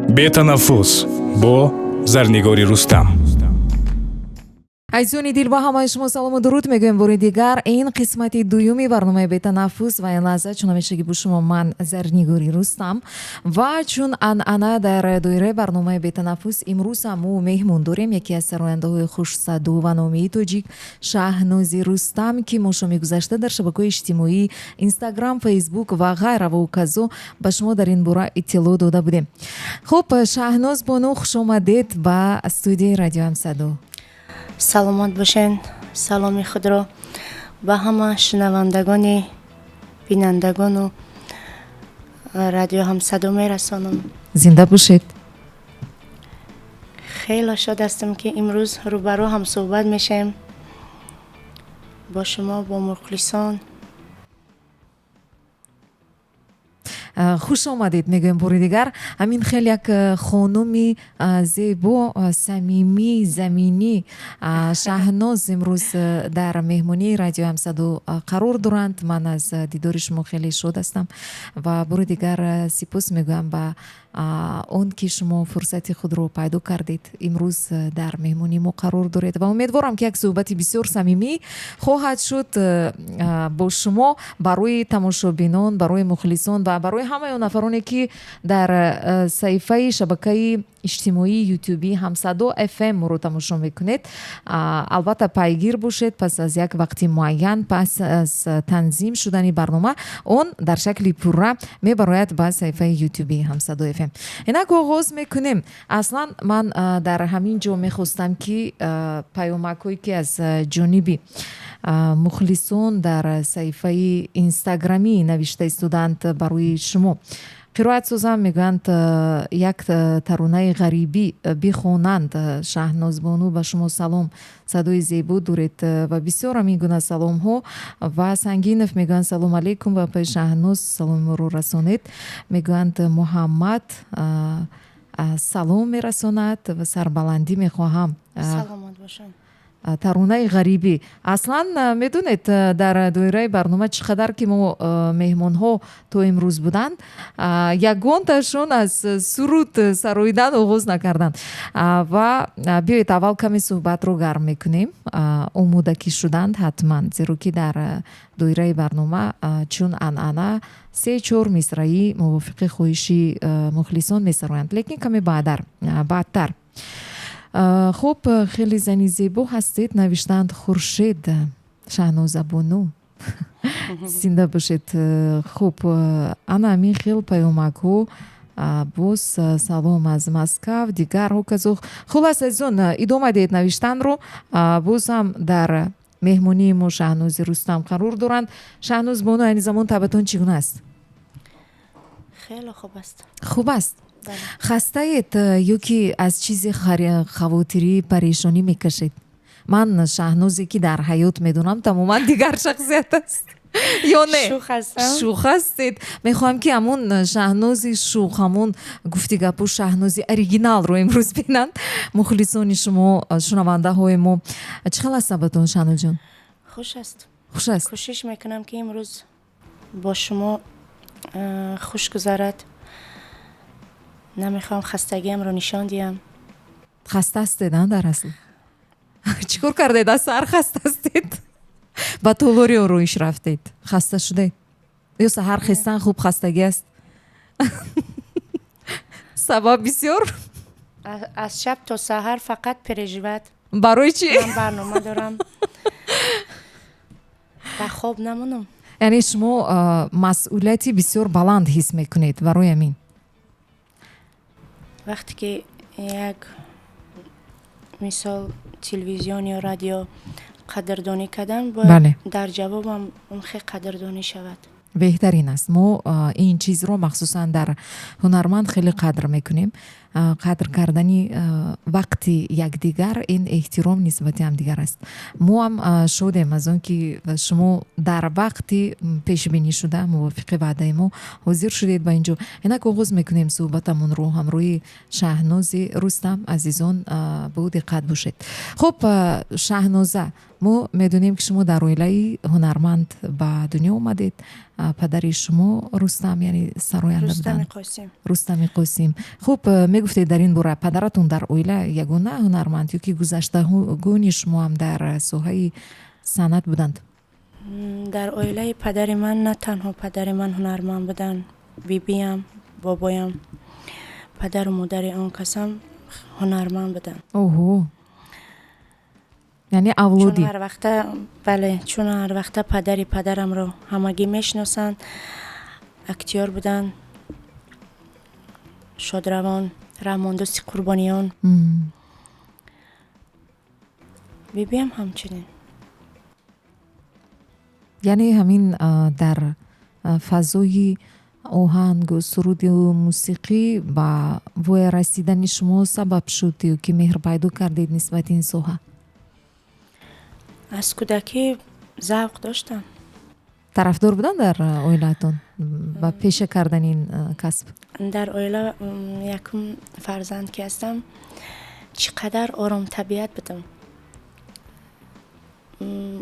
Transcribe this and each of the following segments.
бетанаффус бо Зарнигори Рустам. айзони дил ба ҳамаи шумо салому дуруд мегӯем бори дигар. ин қисмати дуюми барномаи бетанаффус ва ин лаҳза чун ҳамешагӣ бо шумо ман Зарнигори Рустам ва чун анъана дар доираи барномаи бетанаффус имрӯз ҳам мо меҳмон дорем яке аз сарояндаҳои хушсаду ва номии тоҷик Шаҳнози Рустам ки мо шоми гузашта дар шабакаҳои иҷтимоӣ Инстаграм, Фейсбук ва ғайра ва указо ба шумо дар ин бора иттилоъ дода будем. хуб, Шаҳноз Бону, хушомадед ба студияи радио Ҳамсаду. саломат бошен. саломи худро ба ҳама шунавандагони бинандагону радио Ҳамсаду мерасонам. Зинда бошед. хеле шод ҳастам ки имрӯз рӯбарӯ ҳамсӯҳбат мешавем бо шумо, бо мухлисон. хуш омадед мегӯем бори дигар. ҳамин хеле як хонуми зебо, самимӣ, заминӣ Шаҳноз имрӯз дар меҳмонии радио Ҳамсаду қарор доранд. ман аз дидори шумо хеле шод ҳастам ва бори дигар сипос мегӯям ба он ки шумо фурсати худро пайдо кардед, имрӯз дар меҳмонии мо қарор доред ва умедворам ки як суҳбати бисёр самимӣ хоҳад шуд бо шумо барои тамошобинон, барои мухлисон ва барои ҳамаи нафароне ки дар саҳифаи шабакаи иҷтимоии ютюби Ҳамсаду FM моро тамошо мекунед. албатта пайгир бошед. пас аз як вақти муайян, пас аз танзим шудани барнома, он дар шакли пурра мебарояд ба саҳифаи ютюби Ҳамсаду FM. инак оғоз мекунем. аслан ман дар ҳамин ҷо мехостам ки паёмакҳое ки аз ҷониби мухлисон дар саҳифаи инстаграмӣ навишта истоданд барои шумо қироат созам, мегӯянд як таронаи ғарибӣ бихонанд. Шаҳноз Бону, ба шумо салом, садои зебо доред ва бисёр ҳамин гуна саломҳо. ва Сангинов мегӯянд салом алейкум, ва пай Шаҳноз саломро расонед. мегӯянд Муҳаммад салом мерасонад ва сарбаландӣ мехоҳам. саломат бошен. таронаи ғарибӣ. аслан медонед дар доираи барнома чӣ қадар ки мо меҳмонҳо то имрӯз буданд, ягонташон аз суруд сароидан оғоз накарданд. ва биёед аввал каме суҳбатро гарм мекунем. омода ки шуданд ҳатман, зеро ки дар доираи барнома чун анъана 3-4 мисраи мувофиқи хоҳиши мухлисон месароянд, лекин каме баъдтар. хуб, хеле зани зебо ҳастед, навиштаанд Хуршед Шаҳноза Бону. зинда бошед. хуб, ана ҳамин хел паёмакҳо, боз салом аз Москав, дигарҳо казо. хулас азон идома диҳед навиштанро. боз ҳам дар меҳмонии мо Шаҳнози Рустам қарор доранд. Шаҳноз Бону, айни замон табатон чӣ гуна аст? хеле хуб аст. хуб аст. хастаед ё ки аз чизе хавотирӣ парешонӣ мекашед? ман Шаҳнозе ки дар ҳаёт медонам тамоман дигар шахсият аст. ё не? шух ҳастед. мехоҳам ки ҳамун Шаҳнози шух, ҳамун гуфтигапу Шаҳнози оригиналро имрӯз бинанд мухлисони шумо, шунавандаҳои мо. чӣ хел аст сабатон, Шаҳнозҷон? хуш аст. хуш аст. кӯшиш мекунам ки имрӯз бо шумо хуш гузарад. намехоҳам хастагиамро нишон диҳам. хаста ҳастед дар асл? чӣ кор кардед? аз саҳар хаста ҳастед? ба толори ороиш рафтед? хаста шудед? ё саҳар хестан хуб хастагӣ аст? сабаб бисёр? аз шаб то саҳар фақат переживад. барои чӣ? ман барнома дорам. ба хоб намонам. яъне шумо масъулияти бисёр баланд ҳис мекунед. барои ҳамин вақте ки як мисол телевизион ё радио қадрдонӣ кардан, бояд дар ҷавобам он хеле қадрдонӣ шавад. беҳтарин аст. мо ин чизро махсусан дар ҳунарманд хеле қадр мекунем. қадр кардани вақти якдигар, ин эҳтиром нисбати ҳамдигар аст. мо ҳам шодем аз он ки шумо дар вақти пешбинӣ шуда мувофиқи ваъдаи мо ҳозир шудед ба ин ҷо. инак оғоз мекунем суҳбатамонро ҳамроҳи Шаҳнози Рустам. азизон, бо диққат бошед. хуб, Шаҳноза, мо медонем ки шумо дар оилаи ҳунарманд ба дунё омадед. پدری شما رستم یعنی سراینده رستم بودن قاسم. رستم قاسم. خب میگفتید در این باره پدرتون در اویله یگانه هنرمند یا که گذشته گونی شما هم در ساحه صنعت بودند؟ در اویله پدر من نه تنها پدر من هنرمند بودن، بیبیم، بابایم، پدر و مادر آن کسم هنرمند بودن. اوه، یعنی چون اولادی. هر وقت بله، چون هر وقت پدرم رو همگی میشناسن. اکتیار بودن، شادروان، رحماندوستی قربانیان. بیبیم همچنین. یعنی همین در فضای آهنگ و سرود و موسیقی با وی رسیدن شما سبب شد که مهر پیدا کردید نسبت این ساحه؟ از کودکی ذوق داشتم. طرفدار بودن در اویلتون و پیش کردن این کسب؟ در اویلا یکم فرزند که هستم، چقدر آرام طبیعت بودم.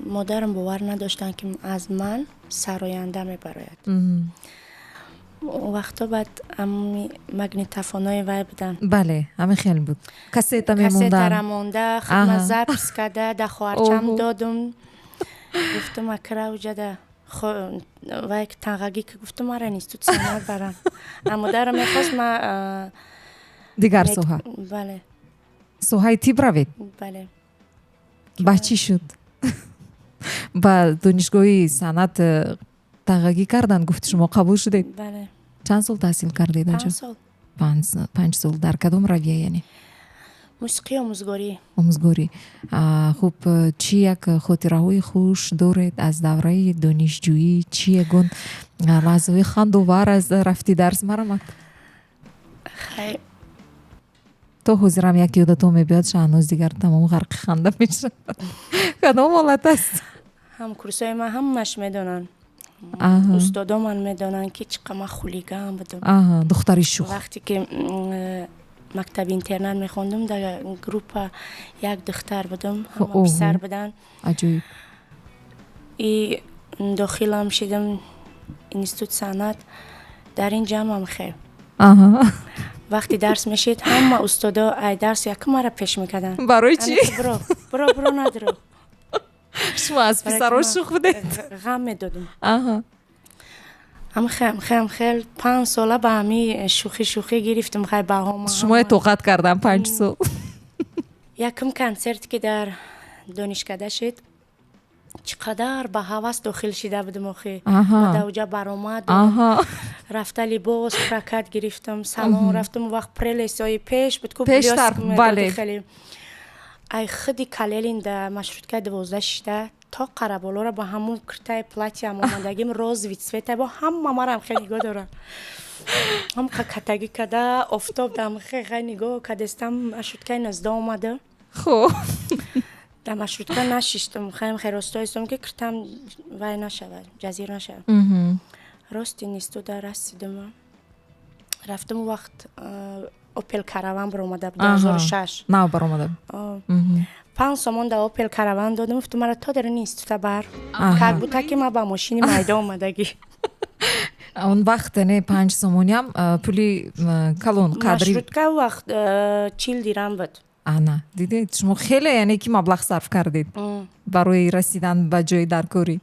مادرم باور نداشتن که از من سراینده میبراید. وقتا بعد مگنیتوفونای وای بودن. بله، همه خیلی بود. کسیت میموندن. مونده، خدمت زبس کده، ده خواهرچم دادم. گفتم اکره و جده. وای که تنغگی که گفتم مره نیست، تو سنت برم. اما درم میخواست ما دیگر سوها. بله. سوهای تی بروید؟ بله. با چی شد؟ با دانشگاهی صنعت تنغگی کردن گفت شما قبول شدید؟ بله. چند سال تحصیل کردید؟ 5 سال. 5 سال. در کدام رویه یعنی؟ موسیقی آموزگاری. آموزگاری. خب چی یک خاطره های خوش دارید از دوره دانشجویی؟ چی یکون لحظه خندوار از رفتی درس مرمت؟ خیلی. تو حضورم یک یادتون میبیاد شهناز دیگر تمام غرق خنده میشه. کدام حالت است؟ هم کورسای من همش میدونن. استادا من میدونن که چقدر من خولیگم بودم. دختری شوخ. وقتی که مکتب اینترنت میخوندم در گروپ یک دختر بودم، همه پسر بودن. عجیب. داخلم شدم انستیتوت صنعت. در این جمع هم خیلی. وقتی درس میشید همه استادا ای درس یکم را پیش میکردن. برای چی؟ برو ندارو. شما از پسرها شوخ بودید؟ غم میدادم. هم خیلی 5 ساله با همی شوخی گرفتم. خیلی با هم. شما توقعت کردم 5 سال. یکم کنسرت که در دانشکده شد، چقدر با هوس داخل شده بودم آخی. در اوجا برآمد. رفته لباس پرکت گرفتم، سلام رفتم. وقت پرلیسای پیش بود که پیشتر. بله. ای خودی کلیلین در مشروطه 12 شده تا قربالا را با همون کرتای پلاتی هم آمدگیم روز ویتسویت با هم مرم خیلی نگاه دارم. هم کتگی کده افتاب دم خیلی نگاه کدستم. مشروطه نزده آمده. خب در مشروطه نشیشتم. خیلی راستا هستم که کرتم وای نشود، جزیر نشود. راستی نیستو در رسیدم. رفتم وقت اوپل کاروان برآمده بود 2006. نه برآمده. 5 سومون در اوپل کاروان دادم. گفتم مرا تا در نیست تا بر. کار بود که ما با ماشین میدا اومدگی. اون وقت نه 5 سومونی هم پولی کلون قدری. مشروطه وقت 40 دیرم بود. نه دیدید شما خیلی یعنی که مبلغ صرف کردید برای رسیدن به جای درکاری.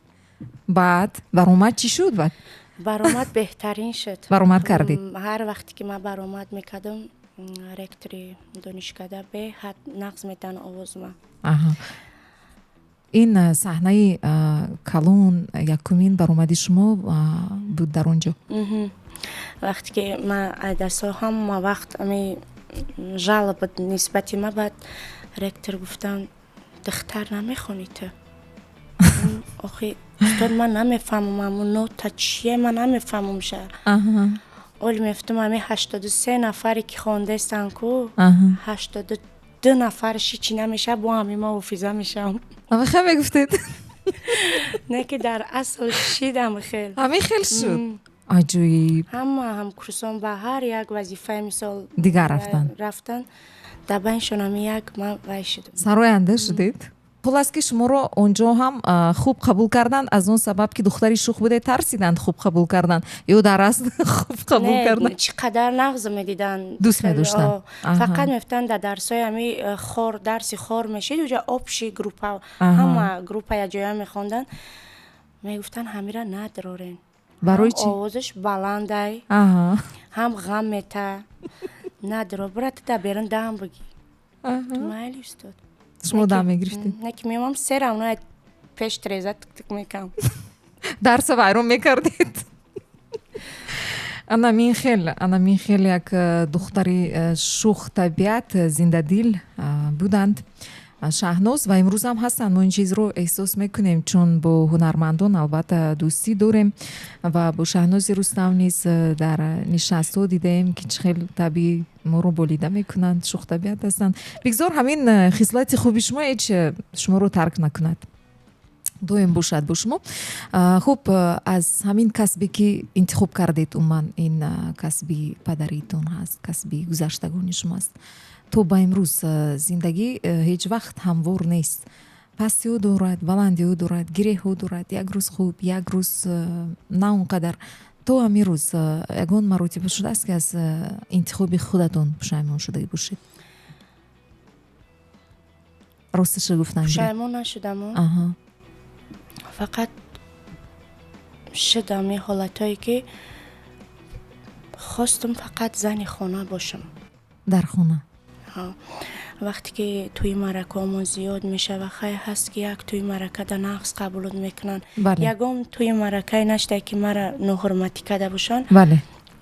بعد برآمد چی شد بعد؟ برآمد بهترین شد. برآمد کردید؟ هر وقتی که من برآمد میکردم رکتری دانشکده به حد نقض میدن آواز من. این صحنه کلون یکمین برآمدی شما بود در اونجا؟ وقتی که من دستا هم وقت امی جال بود نسبتی ما بعد رکتر گفتن دختر نمیخونی تو. آخی استاد من نمیفهمم اون نوتا چیه من نمیفهمم شه. اول میفتم همی 83 نفری که خونده استن کو 82 نفرش چی نمیشه با همی ما حفیظه میشم. همه خیلی میگفتید؟ نه که در اصل شیدم خیلی. همه خیلی شد. عجیب. هم کورسان به هر یک وظیفه مثال دیگر رفتن. در بینشون هم یک من وای شدم. سراینده شدید؟ маъқул аст ки шуморо онҷо ҳам хуб қабул карданд аз он сабаб ки духтари шух будед тарсиданд хуб қабул кардан ё дар аст хуб қабул кардан чӣ қадар нағз медидан Дӯст медоштанд. фақат мефтан дар дарсҳои ами хор дарси хор мешид уҷа общи группа ҳама группа якҷоя мехондан мегуфтан ҳамира надрорен барои ҳам чӣ овозаш баландай ҳам ғам мета надро бурата да берун дам бигӣ майли устод шумо дам мегирифтед неки меомам серам на пеш треза тик мекам дарса вайрон мекардед ана мин хел як духтари шух табиат зиндадил буданд шаҳноз ва имрӯз ҳам ҳастанд. мо ин чизро эҳсос мекунем чун бо ҳунармандон албатта дӯстӣ дорем ва бо Шаҳнози Рустам низ дар нишастҳо дидаем ки чӣ хел табиӣ моро болида мекунанд, шухтабиат ҳастанд. Бигзор ҳамин хислати хуби шумо ҳеҷ шуморо тарк накунад, доим бошад бо шумо. Хуб, аз ҳамин касбе ки интихоб кардед, умуман ин касби падаритон ҳаст, касби гузаштагони шумо аст. То ба имрӯз зиндагӣ ҳеҷ вақт ҳамвор нест. Пастиҳо дорад, баландиҳо дорад, гиреҳҳо дорад. Як рӯз хуб, як рӯз на он қадар. То ҳамин рӯз ягон маротиба шудааст ки аз интихоби худатон пушаймон шуда бошед? Росташа гуфтан пушаймон нашудаму фақат шудам ин ҳолатҳое ки хостум фақат зани хона бошам дар хона. вақте ки тӯи маъракаҳомон зиёд мешава, хай ҳаст ки як тӯи маърака да нағз қабулот мекунанд. Ягон тӯи маъракае наштае ки мара ноҳурматӣ карда бошанд.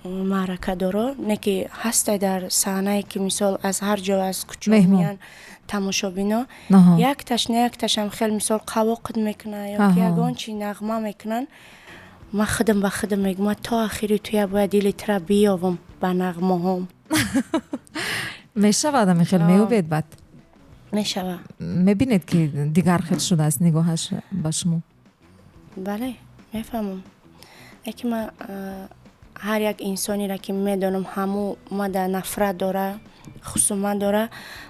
маъракадоро не ки ҳастае дар саҳнае ки мисол аз ҳар ҷо аз кӯча меян тамошобино, якташам хел мисол қавоқид мекунанд ё ки ягон чи нағма мекунанд. ман худам ба худам мегӯям то охири туя бояд дили тира биёвам ба нағмаҳом. мешавад ами хел меёбед бад мешава мебинед ки дигар хел шудааст нигоҳаш ба шумо? бале, мефаҳмам. яке ман ҳар як инсонеро ки медонам ҳаму мада нафрат дора, хусумат дора,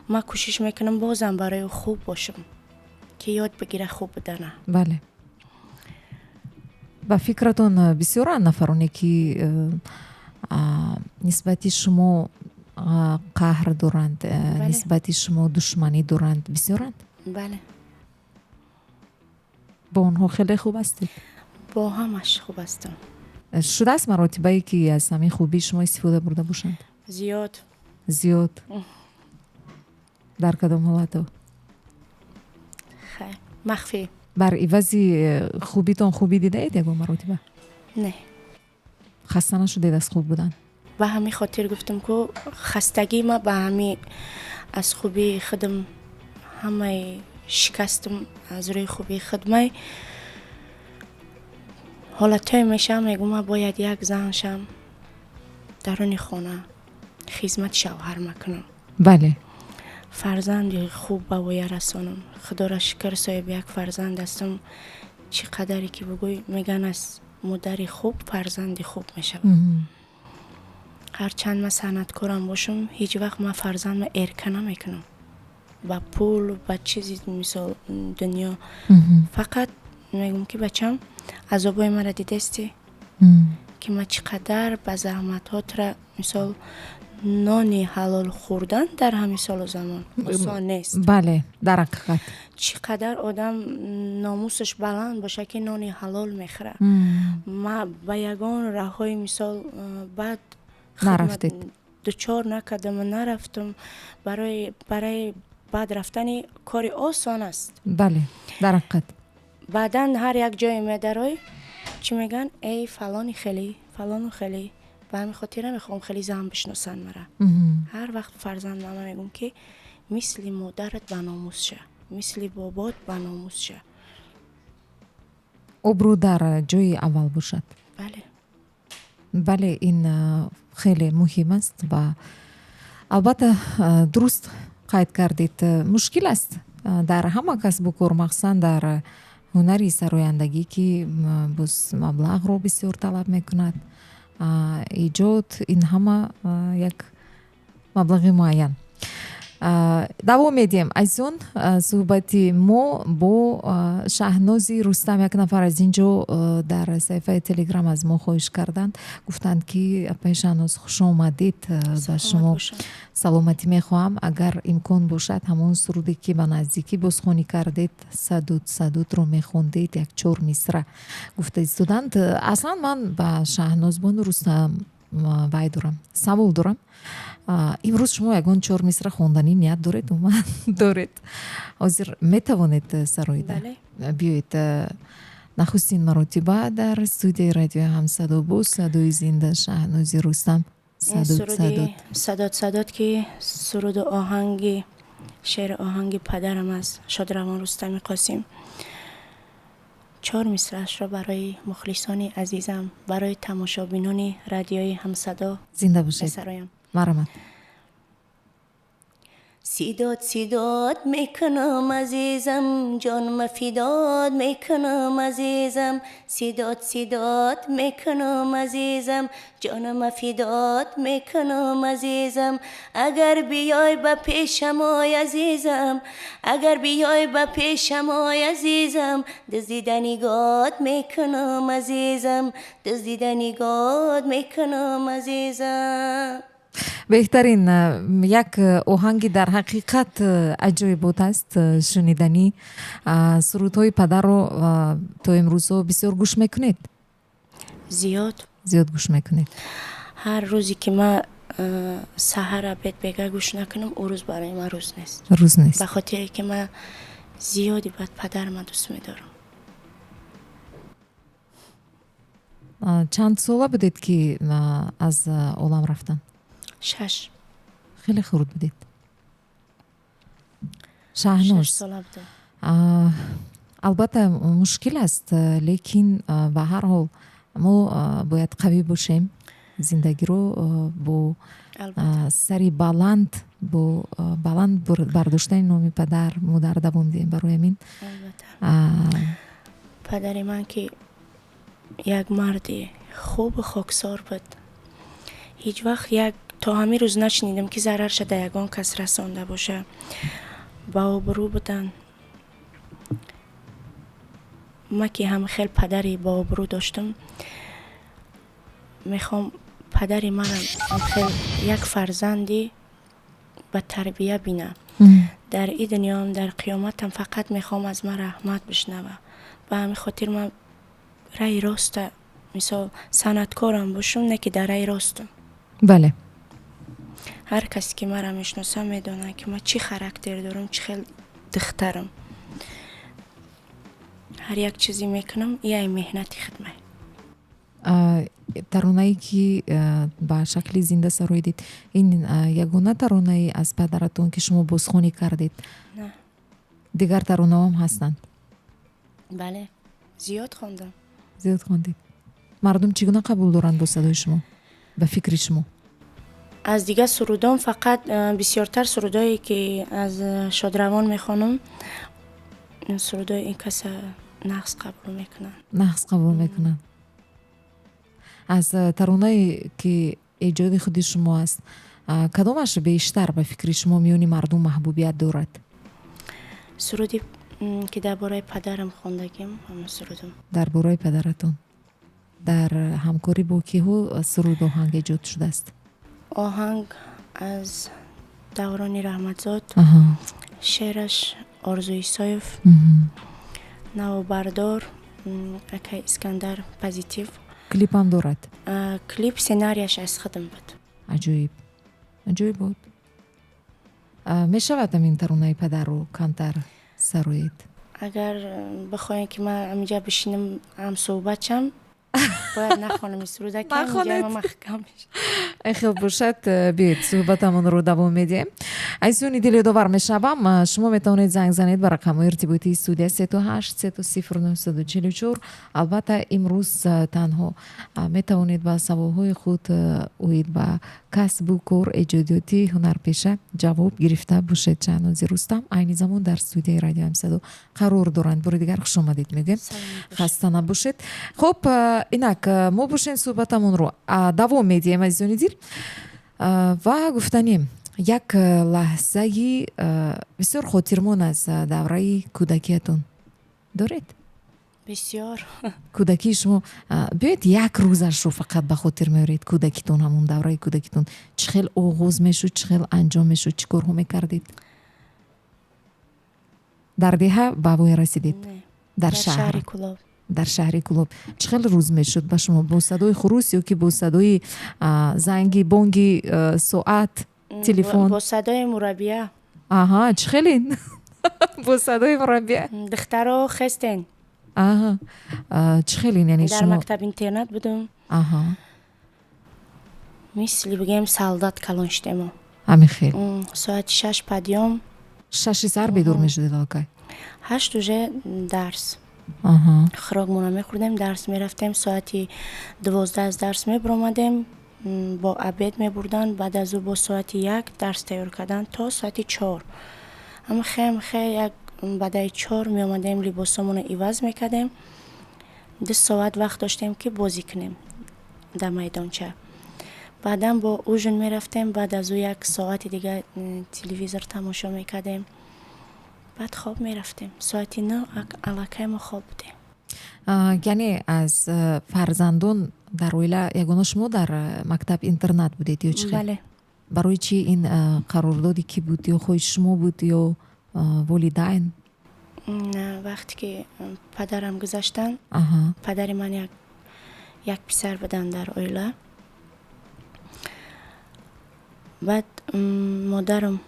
ман кӯшиш мекунам бозам барои ӯ хуб бошам ки ёд бигира хуб будана. бале. ба фикратон бисёранд нафароне ки нисбати шумо қаҳр доранд, нисбати шумо душманӣ доранд? Бисёранд? бале. бо онҳо хеле хуб ҳастед? бо ҳамаш хуб ҳастам. шудааст маротибае ки аз ҳамин хубии шумо истифода бурда бошанд? зиёд. дар кадом ҳолатҳо? махфӣ. бар ивази хубитон хубӣ дидаед ягон маротиба? не. хаста нашудед аз хуб будан? ба ҳамин хотир гуфтам ки хастагӣ ма ба ҳамин аз хубии худам ҳамаи шикастам аз рӯи хубии худмай ҳолатҳое мешавам мегӯям ман бояд як зан шам даруни хона хизмати шавҳар макунам. бале. фарзанди хуб ба воя расонам. худоро шукр соҳиби як фарзанд ҳастам. чӣ қадаре ки бигӯй меган аз модари хуб фарзанди хуб мешавад. ҳарчанд ман санъаткорам бошам, ҳеҷ вақт ман фарзандам эрка намекунам ба пул, ба чизи мисол дунё. фақат мегӯям ки бачам азобои мара дидестӣ ки ман чӣ қадар ба заҳматҳотра мисол нони ҳалол хӯрдан дар ҳамин солу замон осон нест. бале, дар ҳақиқат чӣ қадар одам номусаш баланд боша ки нони ҳалол мехӯра. ман ба ягон раҳҳои мисол бад нарафтед? дучор накардам, нарафтам. барои бад рафтани кори осон аст. бале, дар ҳақиқат. баъдан ҳар як ҷое медарой чӣ меган эй фалони хелӣ, фалону хелӣ. ба ҳамин хотир намехоҳам хелӣ зан бишносанд мара. ҳар вақт фарзанд мама мегӯям ки мисли модарат ба номус ша, мисли бобот ба номус ша. обрӯ дар ҷои аввал бошад. бале. бале, ин хеле муҳим аст ва албатта дуруст қайд кардед. мушкил аст дар ҳама касбу кор, махсусан дар ҳунари сарояндагӣ ки боз маблағро бисёр талаб мекунад. иҷод ин ҳама як маблағи муайян. давом медиҳем айзон суҳбати мо бо Шаҳнози Рустам. Як нафар аз ин ҷо дар саҳифаи телеграм аз мо хоҳиш карданд, гуфтанд ки апай Шаҳноз хуш омадед, ба шумо саломатӣ мехоҳам. Агар имкон бошад ҳамон суруде ки ба наздикӣ бозхонӣ кардед, садудро мехондед, як 4 мисра гуфта истоданд. Аслан ман ба Шаҳнозбону Рустам вай дорам, савол дорам. имрӯз шумо ягон 4 мисра хонданӣ ният доред? Умад доред? ҳозир метавонед сароида биёед нахустин маротиба дар студияи радиои Ҳамсадо бо садои зинда Шаҳнози Рустам. садод ки суруду оҳанги шеъри оҳанги падарам аст, Шодравон Рустами Қосим. 4 мисраашро барои мухлисони азизам, барои тамошобинони радиои Ҳамсадо зинда бошед. месароям. марҳамат. سیداد سیداد میکنم عزیزم جانم فداد میکنم عزیزم سیداد سیداد میکنم عزیزم جانم فداد میکنم عزیزم اگر بیای به پیشم آی عزیزم اگر بیای به پیشم آی عزیزم دزدیدنیگات میکنم عزیزم دزدیدنیگات میکنم عزیزم. беҳтарин як оҳанги дар ҳақиқат аҷоибот аст шунидани. сурудҳои падарро то имрӯзҳо бисёр гӯш мекунед? зиёд гӯш мекунед? ҳар рӯзе ки ман саҳар абед бега гӯш накунам, ӯ рӯз барои ман рӯз нест. ба хотире ки ман зиёди бад падарам дӯст медорам. чанд сола будед ки аз олам рафтанд? 6 хеле хурд будед. Шаҳноз, албатта мушкил аст, лекин ба ҳар ҳол мо бояд қавӣ бошем, зиндагиро бо сари баланд, бо баланд бардоштани номи падар модар давом диҳем. барои ҳамин падари ман ки як марди хубу хоксор буд. ҳеҷ вақт як то ҳамин рӯз начнидам ки зарар шуда ягон кас расонда боша. ба обрӯ будан. ма ки ҳам хел падари ба обрӯ доштам, мехом падари манам хел як фарзанди ба тарбия бина. дар ин дунёам дар қиёматам фақат мехом аз ман раҳмат бишнава. ба ҳамин хотир ман раи роста, мисол санъаткорам бошам, не ки дар раи ростам. бале, ҳар касе ки маро мешноса медонад ки ман чӣ характер дорам, чӣ хел духтарам. ҳар як чизе мекунам, яй меҳнати хидмат. таронае ки ба шакли зинда сароидед, ин ягона таронаи аз падаратон ки шумо бозхонӣ кардед? Не. дигар таронаҳом ҳастанд? бале, зиёд хондам. зиёд хондед. мардум чӣ гуна қабул доранд бо садои шумо, ба фикри шумо? аз дигар сурудон фақат бисёртар сурудое ки аз Шодравон мехонам, сурудои ин каса нақс қабул мекунанд. нақс қабул мекунанд. аз таронае ки эҷоди худи шумо аст, кадомаш бештар ба фикри шумо миёни мардум маҳбубият дорад? суруди ки дар бораи падарам хондагим, ҳамон сурудам. дар бораи падаратон дар ҳамкорӣ бо киҳо суруд оҳанг эҷод шудааст? оҳанг аз Даврони Раҳматзод, шеъраш Орзу Исоев, навобардор акай Искандар Позитив. клипам дорад? клип сценарияш аз худам буд. аҷоиб, аҷоиб буд. мешавад ҳамин таронаи падарро камтар сароед? агар бихоем ки ман аминҷа бишинам ҳамсӯҳбат шам, бояд нахонам ин суруда ки аминҷа маҳкам мешавад. хел бошад, биёед суҳбатамонро давом медиҳем. айзони диледовар мешавам, шумо метавонед занг занед ба рақамҳои иртиботии студия 38 албатта имрӯз танҳо метавонед ба саволҳои худ оид ба касбу кор, эҷодиёти, ҳунарпеша ҷавоб гирифта бошед. Шаҳнози Рустам айни замон дар студияи радиои Ҳамсадо қарор доранд. бори дигар хуш омадед мегӯем. хаста набошед. хуб, инак мо бошем суҳбатамонро давом медиҳем азизони дил ва гуфтанем як лаҳзаи бисёр хотирмон аз давраи кӯдакиятон доред? بسیار кӯдакии шумо биёед як рӯзашро фақат ба хотир меоред. кӯдакитон, ҳамун давраи кӯдакитон чӣ хел оғоз мешуд, чӣ хел анҷом мешуд, чӣ корҳо мекардед? дар деҳа ба воя расидед? نه дар در шаҳр? شهر کلاب дар шаҳри Кулоб чӣ хел рӯз мешуд ба шумо? бо садои хурус ё ки бо садои занги бонги соат, телефон? با صدای مربیه аҳа, чӣ хелин? бо садои мураббия? دخترها خستن аҳа, чӣ хелин? яъне در шумо مکتب اینترنت بودم аҳа, مثل بگیم солдат کلان شدیم ҳамин хел ساعت 6 подъем шаши сар бедор мешудед аллакай? 8 уже درس аҳа, хӯрокмона мехӯрдем дарс мерафтем соати 12 аз дарс мебаромадем бо обед мебурдан баъд аз ӯ бо соати 1 дарс тайёр кардан то соати 4 ама хе як баъдаи 4 меомадем либосамона иваз мекардем 2 соат вақт доштем ки бозӣ кунем дар майдонча баъдан бо ужин мерафтем баъд аз ӯ як соати дига телевизор тамошо мекардем баъд хоб мерафтем соати 9 аллакай мо хоб будем яъне аз фарзандон дар оила ягона шумо дар мактаб интернат будед ё чӣ хел? бале барои чӣ ин қарордоде кӣ буд? ё хоҳи шумо буд ё волидайн? نه وقتی که پدرم گذشتن аҳа, پدر من یک پسر بودن در اویلا بعد مادرم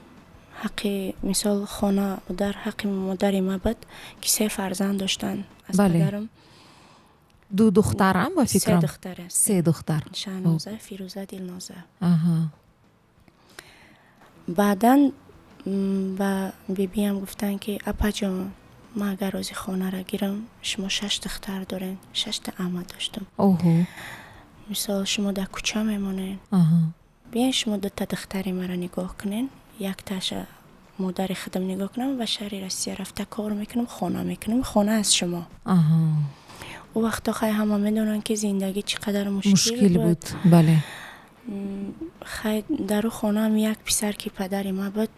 حقی مثال خانه در حق مادر ما بود که 3 فرزند داشتن از بله. پدرم ду духтарам ба 3 фикрам? دختر است се духтар. شهنازه فیروزه دلنازه аҳа, بعدا با بیبیم گفتن که اپا جان ما اگر روزی خانه را گیرم شما 6 دختر دارین 6 تا عمه داشتم оҳо, مثال شما در کوچه میمونین аҳа, بیاین شما 2 تا دختری مرا نگاه کنین یک تاش مادر خودم نگاه کنم و شهر روسیه رفته کار میکنم خانه میکنم خانه از شما аҳа, او وقتا خیلی همه میدونن که زندگی چقدر мушкил مشکل буд. بود бале, خیلی در او خانه هم یک پسر که پدری ما بود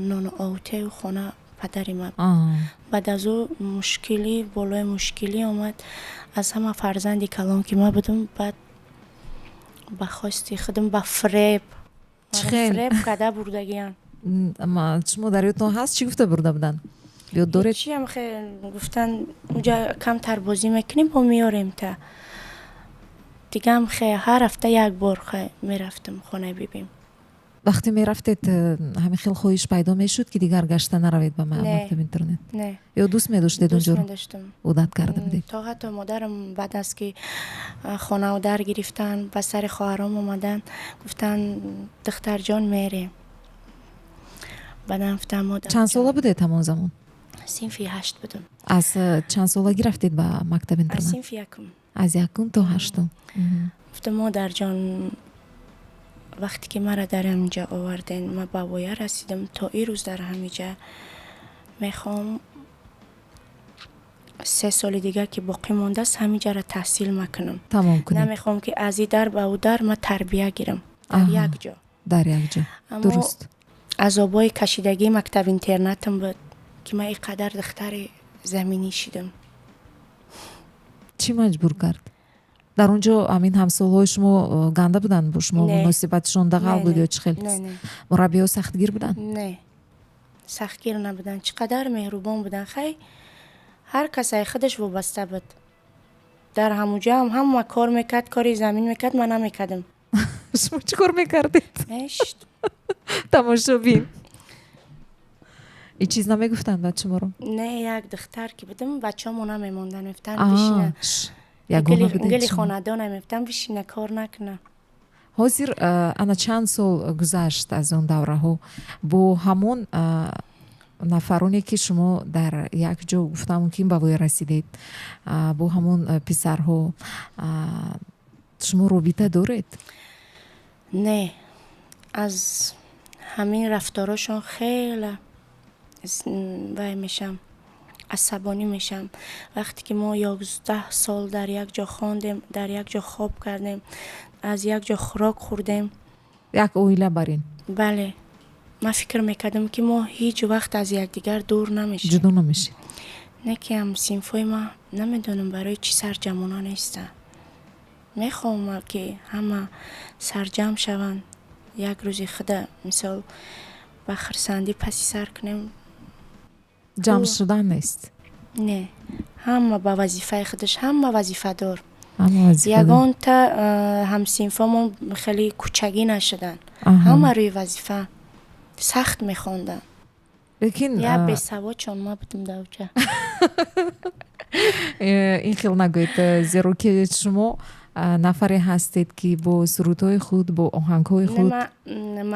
نان آوته و خانه پدری ما بود. аҳа, بعد از او مشکلی بالای مشکلی آمد از همه فرزندی کلان که ما بودم بعد به خواستی خودم به فریب چه خیلی؟ فریب کده بردگیان ама шумо дар ёдтон ҳаст чӣ гуфта бурда буданд? ёд доред? چی هم خیلی گفتن اونجا کم تر بازی میکنیم با میاریم تا دیگه هم خیلی هر هفته یک بار خیلی میرفتم خانه بیبیم вақте мерафтед ҳамин хел хоҳиш пайдо мешуд ки дигар гашта наравед ба Не. мактаби интернет? نه ё дӯст медоштед دوست онҷоро? نداشتم одат карда будед? تا حتی مادرم بعد از که خانه و در گرفتن به سر خواهرام اومدن گفتن دختر جان میریم بعدم گفتم مادر чанд сола جان будед ҳамон замон? صنف 8 بودم аз чанд солагӣ рафтед ба мактаби از интернат? صنف یکم аз якум то ҳаштум. گفتم مادر جان وقتی که مرا در همینجا آوردین من با ویا رسیدم تا این روز در همینجا میخوام 3 سال دیگه که باقی مونده است همینجا را تحصیل میکنم тамом кунед نمیخوام که از این در به او در من تربیه گیرم در آها. یک جا дар якҷо. اما дуруст. عذابای کشیدگی مکتب اینترنتم بود که من اینقدر دختر زمینی شدم чӣ маҷбур кард? дар он ҷо ҳамин ҳамсолҳои шумо ганда буданд бо шумо? Не. муносибатшон дағал буд ё чӣ хел? نه نه мураббиҳо сахтгир буданд? نه سختگیر نبودن چقدر مهربان بودن خیلی هر کسی خودش وابسته بود در همونجا هم کار میکرد کاری زمین میکرد من نمیکردم шумо чӣ кор мекардед? نشت тамошобин. ин чиз намегуфтанд бачуморо? نه یک دختر که بودم بچه همون نمیموندن میفتن آها، بشینه ягона будед گلی шумо. خاندان میفتن بشینه کار نکنه ҳозир ана чанд сол гузашт аз он давраҳо бо ҳамон нафароне ки шумо дар як ҷо гуфта мумкин ба воя расидед бо ҳамон писарҳо шумо робита доред? نه از همین رفتاراشون خیلی وای میشم عصبانی میشم وقتی که ما 11 سال در یک جا خواندیم در یک جا خواب کردیم از یک جا خوراک خوردیم як оила бар ин? بله من فکر میکردم که ما هیچ وقت از یکدیگر دور نمیشیم. جدا نمیشید. نه که هم صنفای ما نمیدونم برای چی سرجمونا نیستن. میخوام که همه سرجم شون، یک روزی خدا مثال با خرسندی پسی سر کنیم. جمع شدن نیست. نه، همه با وظیفه خودش، همه وظیفه دار. اما وظیفه دار. یگان تا هم صنفامون خیلی کوچگی نشدن. آها. همه روی وظیفه سخت میخوندن. لیکن یا به سواد چون ما بودم دوجه. این خیلی نگوید، زیرا که شما نفری هستید که با سرودهای خود، با آهنگهای خود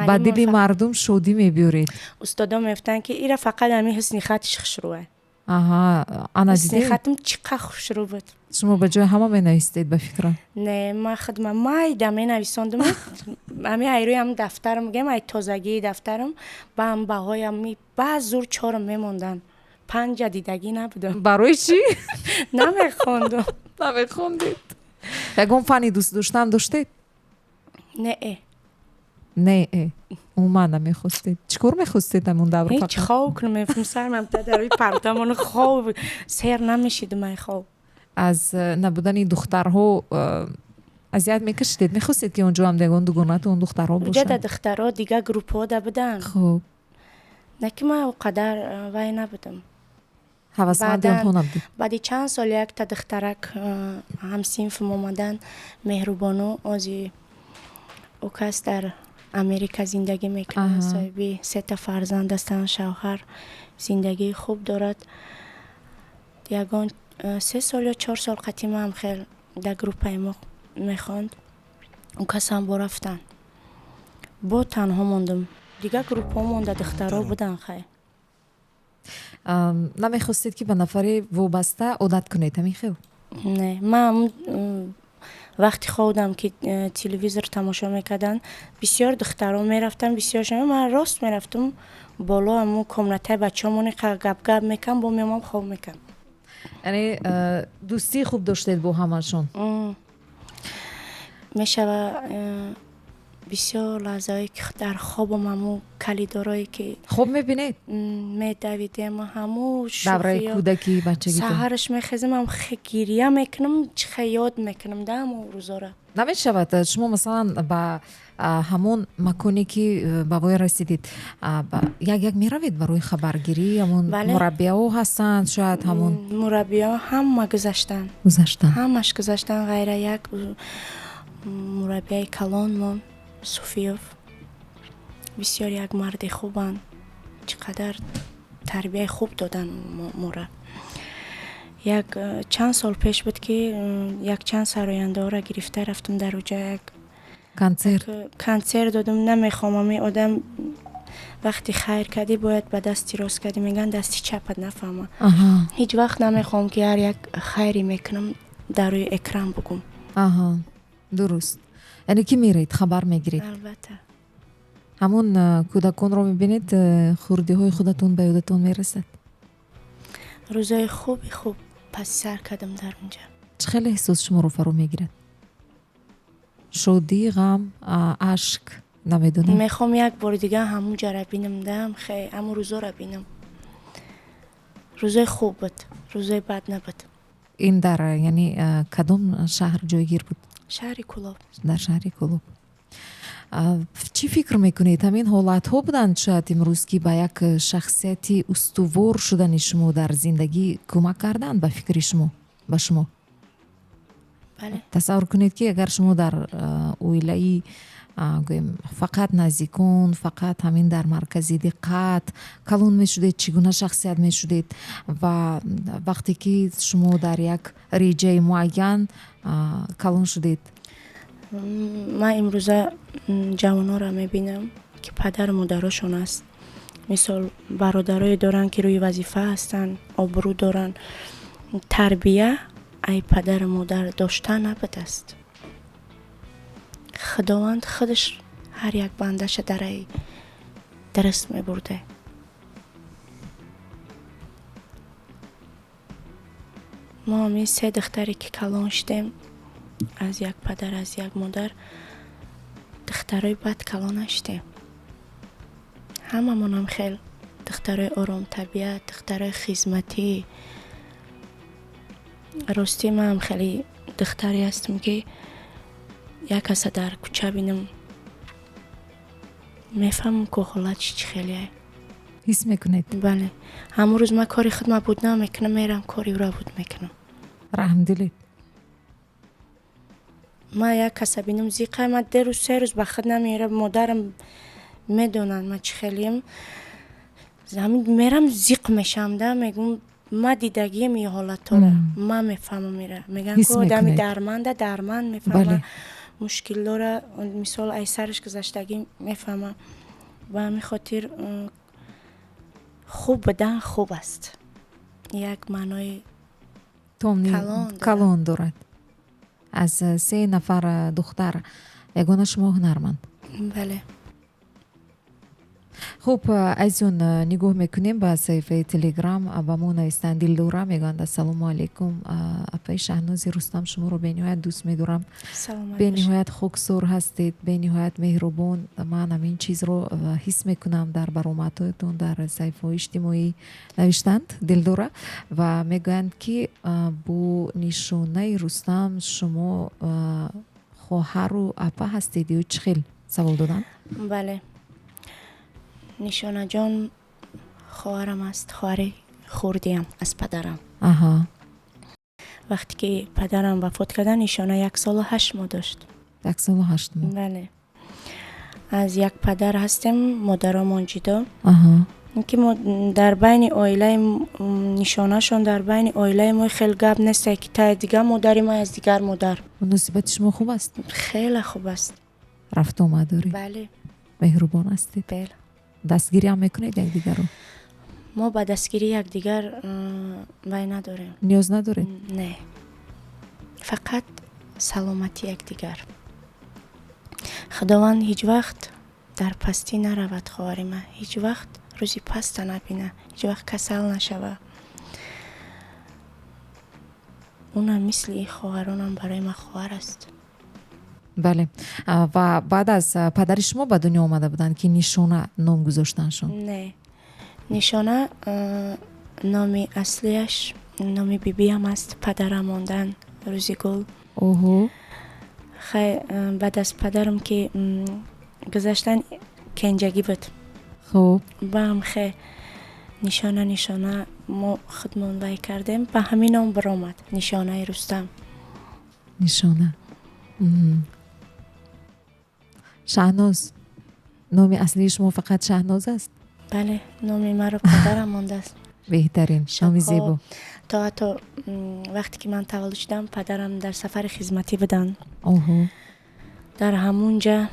با دل مردم شادی میبیارید. استادا میفتن که ایره فقط همین حسنی خطش خوشروه. آها، انا حسنی دیدم خطم چقدر خوشرو بود. شما به جای همه می نویسید به فکرم. نه، ما خدمه مای دمی نویساندم. همین ایروی هم دفترم میگم ای تازگی دفترم با هم بهایم می بعض زور چهارم میموندن. 5 دیدگی نبودم. برای چی؟ نمیخوندم. نمیخوندید. یکم فنی دوست داشتن داشتید؟ نه. نه اون من نمیخواستید. چیکار میخواستید همون دور فقط؟ هیچ خواب کنم میفهم سرم در روی پرتمون خواب سر نمیشید من خواب. از نبودن این دخترها اذیت میکشید؟ میخواستید که اونجا هم دیگه دوگانه اون دخترها اونجا باشن؟ در دخترها دیگه گروپ ها ده بودن. خب نه که من اونقدر وای نبودم. هوسمندی اونها نبودید؟ بعدی چند سال یک تا دخترک هم صنف اومدن مهربانو ازی او کس در امریکا زندگی میکنه. صاحبی 3 فرزند هستن، شوهر زندگی خوب دارد. یگان 3 سال یا 4 سال قدیم هم خیلی در گروپ ما میخواند. اون کس هم برفتن. با تنها موندم. دیگه گروپ ها مونده دخترها بودن خیلی. نمیخواستید که به نفری وابسته عادت کنید همین خیلی؟ نه، من وقتی خودم که تلویزیون تماشا میکردن بسیار دخترها میرفتن، بسیار شما من راست میرفتم بالا همون کمنته بچه همونی گپ میکن با میامم خواب میکن. یعنی دوستی خوب داشتید با همشون؟ میشه بسیار لحظه‌ای که در خوابم همون کلیدارایی که خوب میبینید؟ میدویدیم همون دوره شوخی کودکی بچگی؟ سهرش میخیزم هم گریه میکنم چه یاد میکنم در همون روزا را. نمیشود شما مثلا با همون مکانی که بابای رسیدید یک میروید برای خبرگیری؟ همون مربی ها هستند شاید؟ همون مربی ها هم گذاشتن همش گذاشتن غیر یک مربی کلان من صوفیوف بسیار یک مرد خوبن. چقدر تربیه خوب دادن مورا. یک چند سال پیش بود که یک چند سراینده ها را گرفته رفتم در اونجا یک کنسر دادم. نمیخوام امی آدم وقتی خیر کردی باید به دستی راست کردی، میگن دستی چپت نفهمه. هیچ وقت نمیخوام که هر یک خیری میکنم در روی اکرام بگم. درست. یعنی که میرید خبر میگیرید؟ البته. همون کودکان رو میبینید خوردی های خودتون به یادتون میرسد؟ روزای خوب پس سر کردم در اونجا. چه خیلی احساس شما رو فرو میگیرد؟ شادی، غم، عشق؟ نمیدونم. میخوام یک بار دیگه همون جا را بینم. دم خیلی همون روزا را بینم. روزای خوب بود، روزای بد نبود. این در یعنی کدام شهر جایگیر بود؟ شهر کلوب. در شهر کلوب. چی فکر میکنید همین حالت ها بودند شاید امروز که با یک شخصیتی استوار شدن شما در زندگی کمک کردن به فکر شما به شما؟ بله. تصور کنید که اگر شما در اویلایی فقط نزدیکون، فقط همین در مرکزی دقت کلون می شدید، چگونه شخصیت می شدید و وقتی که شما در یک ریجه معین کلون شدید؟ من امروزه جوانها را می بینم که پدر مادرشون است. مثال برادرای دارن که روی وظیفه هستن، آبرو دارن. تربیه ای پدر مادر داشتن نبود است. خداوند خودش هر یک بندش در ای درست می برده. ما همین 3 دختری که کلان شدیم از یک پدر از یک مادر، دخترای بد کلان نشدیم. هممون هم خیلی دخترای آرام طبیعت، دخترای خدمتی. راستی من هم خیلی دختری هستم که یک کس در کوچه بینم میفهمم که حالتش چی خیلیه. حس میکنید؟ بله. همون روز من کاری خودم بود نمیکنم، میرم کاری را بود میکنم. رحم دلید. من یک کس بینم زیقه، من 2 روز 3 روز به خود نمیره. مادرم میدونن من چی خیلیم، زمین میرم زیق میشم ده، میگم ما دیدگیم یه حالت را من میفهمم. میره میگن حس که آدمی میکنید. درمند میفهمه. بله. مشکل داره، مثال ای سرش گذشتگی میفهمه. و همین خاطر خوب بدن خوب است. یک معنای تومنی کلان کلان دارد. از 3 نفر دختر یگانه شما هنرمند. بله. خوب عزیزان نگاه میکنیم به صفحه تلگرام با ما نوشتن دلدوره میگن السلام علیکم اپای شهناز رستم شما رو به نهایت دوست میدارم. سلامت به باشید. نهایت خوکسور هستید، به نهایت مهربان. من همین چیز رو حس میکنم در برآمدتون در صفحه اجتماعی نوشتند دلدوره و میگن که با نشانه رستم شما خواهر و اپا هستید یا چه خیلی سوال دادن؟ بله. نشانه جان خواهرم است، خواهر خوردیم از پدرم. آها. وقتی که پدرم وفات کردن نشانه 1 سال و 8 ماه داشت. 1 سال و 8 ماه. بله. از یک پدر هستیم، مادرمان جدا. آها. اینکه ما در بین عائله نشانه شون در بین عائله ما خیلی گپ نیست که تا دیگه مادری ما از دیگر مادر. مناسبت شما خوب است؟ خیلی خوب است. رفت آمد داری؟ بله. مهربان هستید؟ بله. دستگیری هم میکنید یک دیگر رو؟ ما با دستگیری یک دیگر وای نداریم. نیاز ندارید؟ نه. فقط سلامتی یک دیگر. خداوند هیچ وقت در پستی نرود خواهر من. هیچ وقت روزی پست نبینه. هیچ وقت کسل نشوه. اونم مثل این خواهرانم برای من خواهر است. بله. و بعد از پدر شما به دنیا آمده بودن که نشانه نام گذاشتنشون؟ نه. نشانه نام اصلیش نام بیبی هم است. پدرم ماندن روزیگل. اوهو. بعد از پدرم که گذاشتن کنجگی بود. خوب. با هم نشانه ما خودمون وای کردیم، به همین نام برآمد نشانه رستم. نشانه. شهناز. نام اصلی شما فقط شهناز است؟ بله. نام مرا پدرم مانده است. بهترین. نام زیبا. تا حتی وقتی که من تولد شدم پدرم در سفر خدمتی بودن. اوهو. در همونجا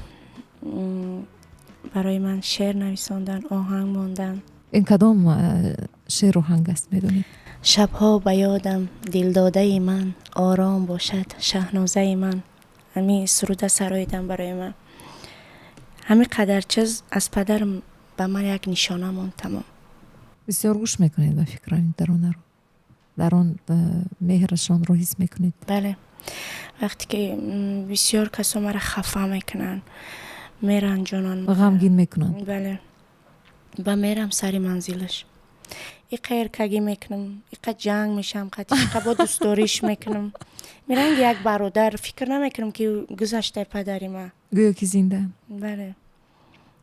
برای من شعر نویساندن، آهنگ ماندن. این کدام شعر و آهنگ است میدونید؟ شبها به یادم دلداده من، آرام باشد شهنازه من. همین سروده سراییدم برای من. همین قدر چیز از پدرم به من یک نشانه ماند تمام. بسیار گوش میکنید به فکران درونه رو، در آن مهرشان رو حس میکنید؟ بله. وقتی که بسیار کسا مرا خفه میکنن، میرن جانان غمگین میکنن. بله. و میرم سری منزلش. این کگی میکنم، این جنگ میشم، این با دوستاریش میکنم. میرن یک برادر، فکر نمیکنم که گذشته پدری من. گویا که زنده. بله.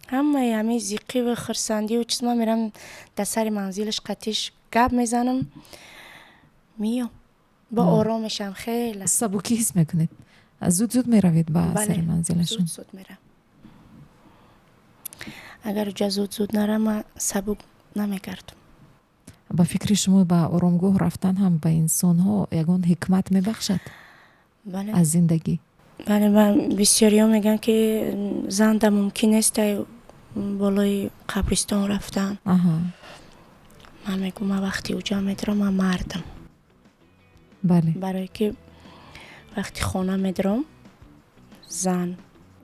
همه زیقی و خرسندی و چیز ما میرم در سر منزلش قطیش گپ میزنم، میام با آرامشم. خیلی سبکی حس میکنید؟ زود میروید با سر منزلشون؟ زود میرم. اگر جا زود نرم من سبک نمیگردم. با فکر شما به آرامگاه رفتن هم به انسان ها یگان حکمت میبخشد؟ بله. از زندگی؟ بله. من بسیاری ها میگن که زنده ممکن است بالای قبرستان رفتن. آها. من میگم من وقتی اوجا میدرم من مردم. بله. برای که وقتی خانه میدرم زن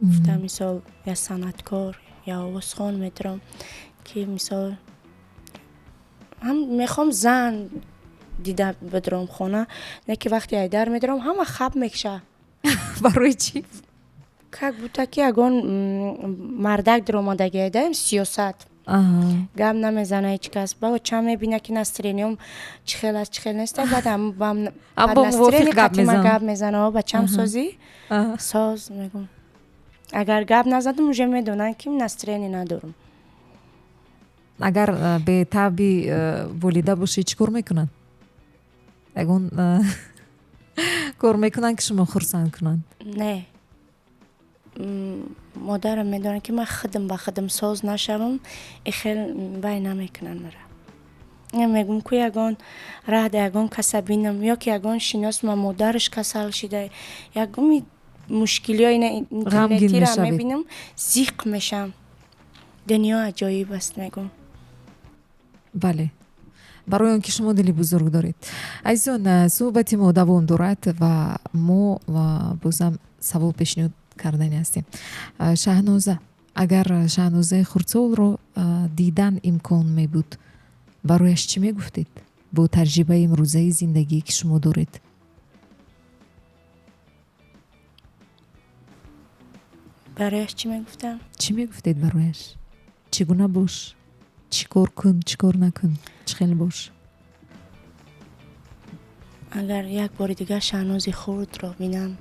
گفتم مثال یا صنعتکار یا آوازخوان میدرم که مثال هم میخوام زن دیده بدرم خانه، نه که وقتی ایدر میدرم همه خب میکشه. برای چی؟ که بوده که اگون مردک در آمدگی ایدهیم سیاست гап намезана ҳеҷ кас. баъд чанд мебина ки настроениям чихел аст чихел нест, баъд настроени қатима гап мезана ба чам созӣ соз мегум. агар гап назадам уже медонам ки настроение надорам. агар бетаби волида бошед чӣ кор мекунанд? ягон кор мекунанд ки шумо хурсанд кунанд? не, модарам медонад ки ман худам ба худам соз нашавам, ихел бай намекунанд мара. мегум ку ягон раҳ да ягон каса бинам ё ки ягон шиносма модараш касал шида ягон мушкилиҳои интернетиро мебинам, зиқ мешам. дунё аҷоиб аст мегум. бале, барои он ки шумо дили бузург доред. азизон, суҳбати мо давом дорад ва мо бозам савол пешниҳод кардани ҳастем. Шаҳноза, агар Шаҳнозаи хурдсолро дидан имкон мебуд, барояш чӣ мегуфтед бо таҷрибаи имрӯзаи зиндагӣ ки шумо доред? барояш чӣ мегуфтам? чӣ мегуфтед барояш? чӣ гуна бош, чӣ кор кун, чӣ кор накун, чӣ хел бош? агар як бори дигар Шаҳнози хурдро бинам,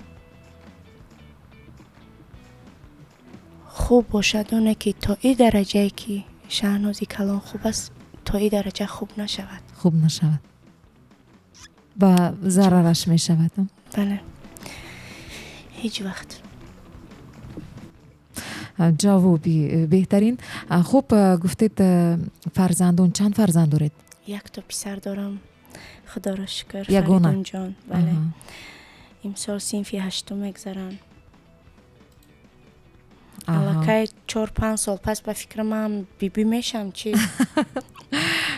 хуб бошад оне ки то ин дараҷае ки Шаҳнози калон хуб аст, то ин дараҷа хуб нашавад. хуб нашавад, ба зарараш мешавад. бале, ҳеҷ вақт. ҷавоби беҳтарин. хуб, гуфтед фарзандон, чанд фарзанд доред? якто писар дорам, худоро шукр. Ягона? Фаридунҷон. бале, имсол синфи 8 мегзаранд. аллакай 4-5 сол пас ба фикра ман бибӣ мешам чи?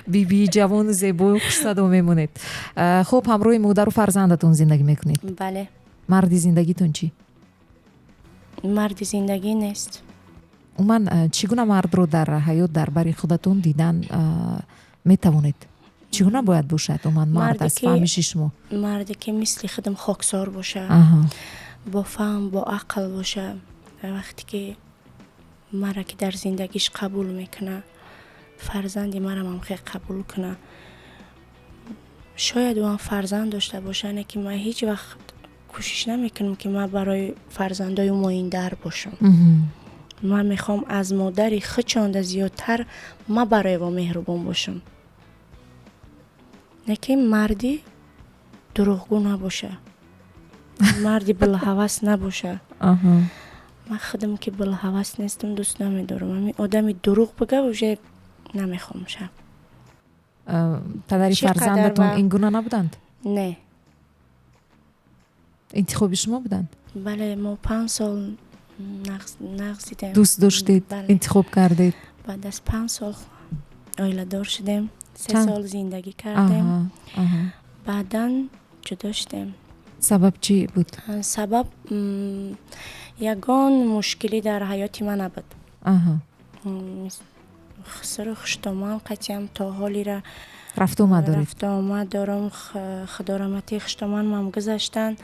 бибии ҷавону зебою хушсадо мемонед. хуб, ҳамроҳи модару фарзандатон зиндагӣ мекунед? бале. марди зиндагитон чӣ? марди зиндагӣ нест. умуман чӣ гуна мардро дар ҳаёт дар бари худатон дидан метавонед? чӣ гуна бояд бошад умуман мард аз фаҳмиши шумо? марде ки мисли худам хоксор боша, бо фаҳм, бо ақл боша. вақте ки мара ки дар зиндагиш қабул мекуна, фарзанди марам ҳам хеле қабул куна. шояд ӯ ҳам фарзанд дошта боша, не ки ман ҳеҷ вақт кӯшиш намекунам ки ман барои фарзандои моиндар бошам. ман мехоҳам аз модари худ чонда зиёдтар ман барои ва меҳрубон бошам. не ки марди дурӯғгӯ набоша, марди билҳавас набоша. ман худам ки билҳавас нестам, дӯст намедорам. ҳамин одами дурӯғ бигӯ уже намехоҳам ша. падари фарзандатон ин гуна набуданд? не. интихоби шумо буданд? бале, мо 5 сол нағз дидем. дӯст доштед, интихоб кардед? баъд аз 5 сол оиладор шудем, 3 сол зиндагӣ кардем, баъдан ҷудо шудем. сабаб чӣ буд? сабаб ягон мушкилӣ дар ҳаёти ман набуд. хусру хуштоман қатъиям то ҳолира рафтуомад доред? рафтуомад дорам. худорамати хуштоман мам гузаштанд.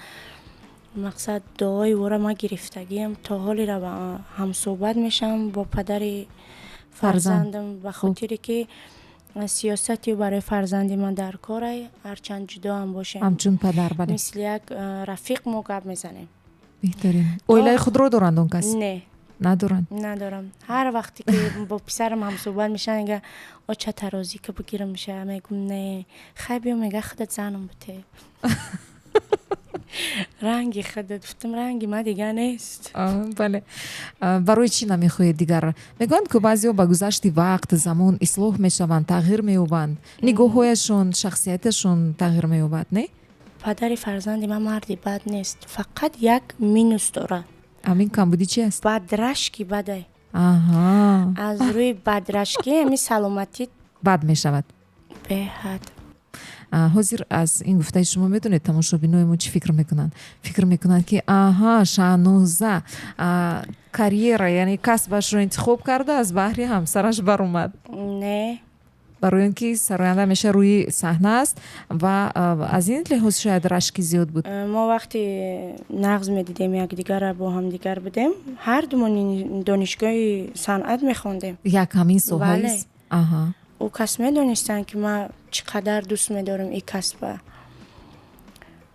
мақсад дуои ӯра ма гирифтагиам. то ҳолира ҳамсӯҳбат мешавам бо падари фарзандам, ба хотире ки сиёсати ӯ барои фарзанди ман дар корай, ҳарчанд ҷудо ҳам бошем, ҳамчун падар. бале, мисли як рафиқ мо гап мезанем. беҳтарин. оилаи худро доранд он кас? не, надоранд? надорам. ҳар вақте ки бо писарам ҳамсӯҳбат мешавам, мега оча тарозӣ ка бигирам меша, мегум не, хай биё, мега худат занам буте. ранги худат. гуфтам ранги ман дигар нест. бале, барои чӣ намехоҳед дигар? мегӯянд ки баъзеҳо ба гузашти вақт, замон ислоҳ мешаванд, тағйир меёбанд, нигоҳҳояшон, шахсияташон тағйир меёбад, не? падари фарзанди ман марди бад нест, фақат як минус дорад. ҳамин камбудӣ чи аст? бадрашки бадай. аз рӯи бадрашки ҳамин саломатӣ бад мешавад. беҳад. ҳозир аз ин гуфтаи шумо медонед тамошобинои мо чӣ фикр мекунанд? фикр мекунанд ки Шаҳноза карьера, яъне касбашро интихоб карда, аз баҳри ҳамсараш баромад. не, برای اینکه سراینده همیشه روی صحنه است و از این لحاظ شاید رشکی زیاد بود. ما وقتی نغز میدیدیم یک دیگر را با هم دیگر بودیم، هر دومون دانشگاه صنعت میخوندیم. یک همین سوهایی بله. است. آها. او کس میدونستن که ما چقدر دوست میدارم این کسب.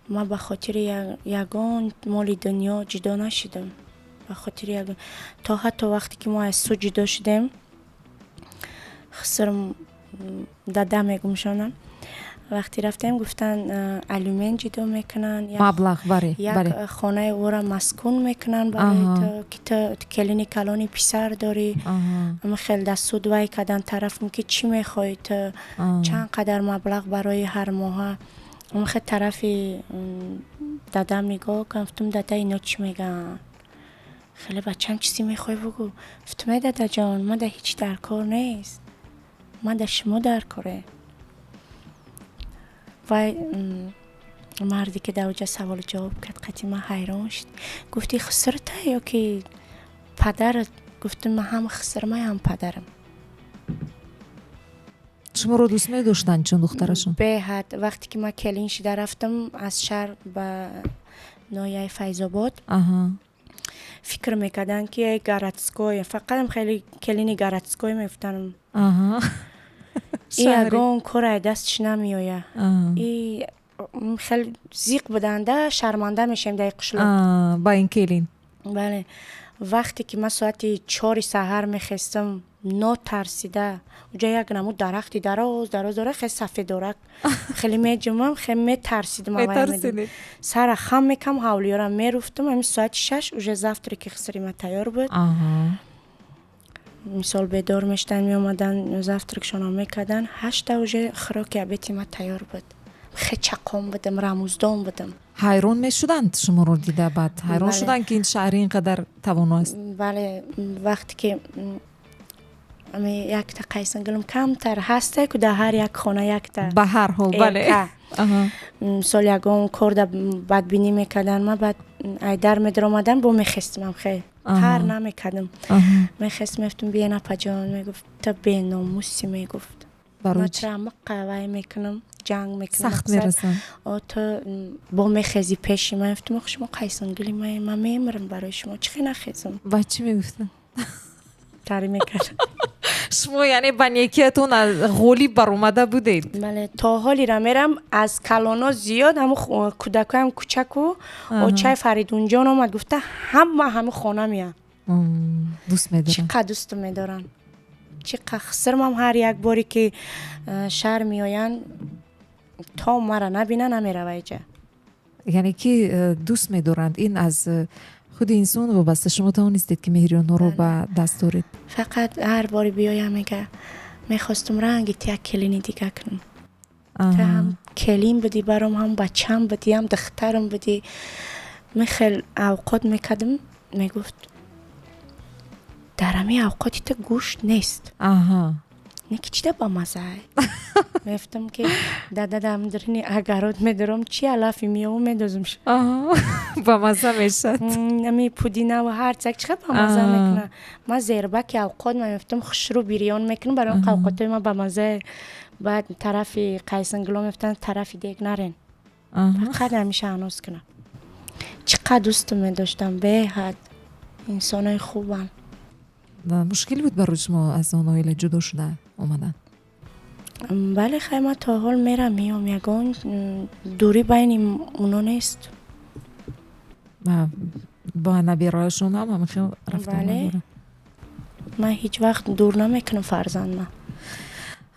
ما به خاطر یگان مال دنیا جدا نشدم. به خاطر یگان تا حتی وقتی که ما از سو جدا شدیم، خسرم داده میگم شونم، وقتی رفتیم گفتن الومین جدا میکنن، مبلغ بله. یک خانه او را مسکون میکنن برای تو که تو کلینی کلانی پسر داری. اما خیلی دست سود وای کردن طرف که چی میخوای تو، چند قدر مبلغ برای هر ماه. اما خیلی طرفی داده میگو گفتم داده اینا چی میگن، خیلی بچم چیزی میخوای بگو. گفتم داده جان ما ده هیچ در کار نیست، ما ده شما در کاره. و مردی که در اونجا سوال جواب کرد قطعی من حیران شد. گفتی خسرته یا که پدرت؟ گفتم من هم خسرم هم پدرم. شما رو دوست می داشتن چون دخترشون؟ به حد. وقتی که من کلین شده رفتم از شهر به نایه فیض‌آباد، فکر میکردن که گاراتسکوی، فقط هم خیلی کلینی گاراتسکوی میفتنم. این اگه کار دستش نمیایه، این خیلی زیق بدنده شرمنده میشیم در قشلو با این کلین. بله. وقتی که من ساعت 4 سحر میخستم نو ترسیده اونجا یک نمود درختی دراز داره خیلی سفید دارک خیلی میجمم خیلی میترسیدم. سر خم میکم حولیارم میرفتم. همین ساعت 6 اونجا زفتری که خسری من تیار بود. مثال بیدار میشتن میامدن زفترکشان میکردن. 8 اونجا خوراک عبیتی من تیار بود. خیلی چقام بودم، رموزدان بودم. حیران میشدند شما رو دیده بعد؟ حیران شدن که این شهری اینقدر تواناست؟ بله. وقتی که یک تا قیسنگلم کمتر هسته که در هر یک خانه یک تا به هر حال بله. سال یکم کار بدبینی میکردن. من بعد در میدرامدن با میخستم خیلی هر نمیکردم. میخست میفتم بیا نپا جان، میگفت تا بی ناموسی، میگفت ما چرا مقاوی میکنم، جنگ میکنم سخت میرسن. تو با میخزی پیشی من میفتم شما قیسنگلی من میمرم برای شما، چی نخیزم. با چی میگفتن؟ تاری میکرد. شما یعنی بنیکیتون از غولی بر اومده بودید؟ بله. تا حالی را میرم از کلانا زیاد همون کودکای هم کوچک و چای فریدون جان آمد گفته همه خانه میان. دوست میدارن. چقدر دوست میدارن، چقدر خسرم هم هر یک باری که شهر میاین تا مرا نبینن نمیره ویجه. یعنی که دوست میدارند. این از خود انسان وابسته. شما توانستید که مهریان رو به دست دارید؟ فقط هر باری بیایم میگه میخواستم رنگی تیا کلینی دیگه کنم. تا هم کلین بدی برام، هم بچم بدی، هم دخترم بدی. خیلی اوقات میکردم میگفت در همه اوقاتی تا گوشت نیست. نکی چی ده با مزه میفتم که داده هم درینی اگرات میدارم چی علافی میاو میدازم شد با مزه میشد. نمی پودینه و هر چک چقدر با مزه میکنه. ما زیربک اوقات میفتم خشرو بیریان میکنم برای اون اوقات ما با مزه. بعد طرفی قیسنگلو میفتن طرفی دیگ نرین. فقط همیشه هنوز کنم. چقدر دوست میداشتم به حد. انسانای خوبن. مشکل بود برای شما از اون آیله جدا شده اومدن؟ بله خیلی من تا حال میرم یگان دوری بین اونا نیست. با نبیرایشون هم خیلی رفته بله. من هیچ وقت دور نمیکنم فرزند من.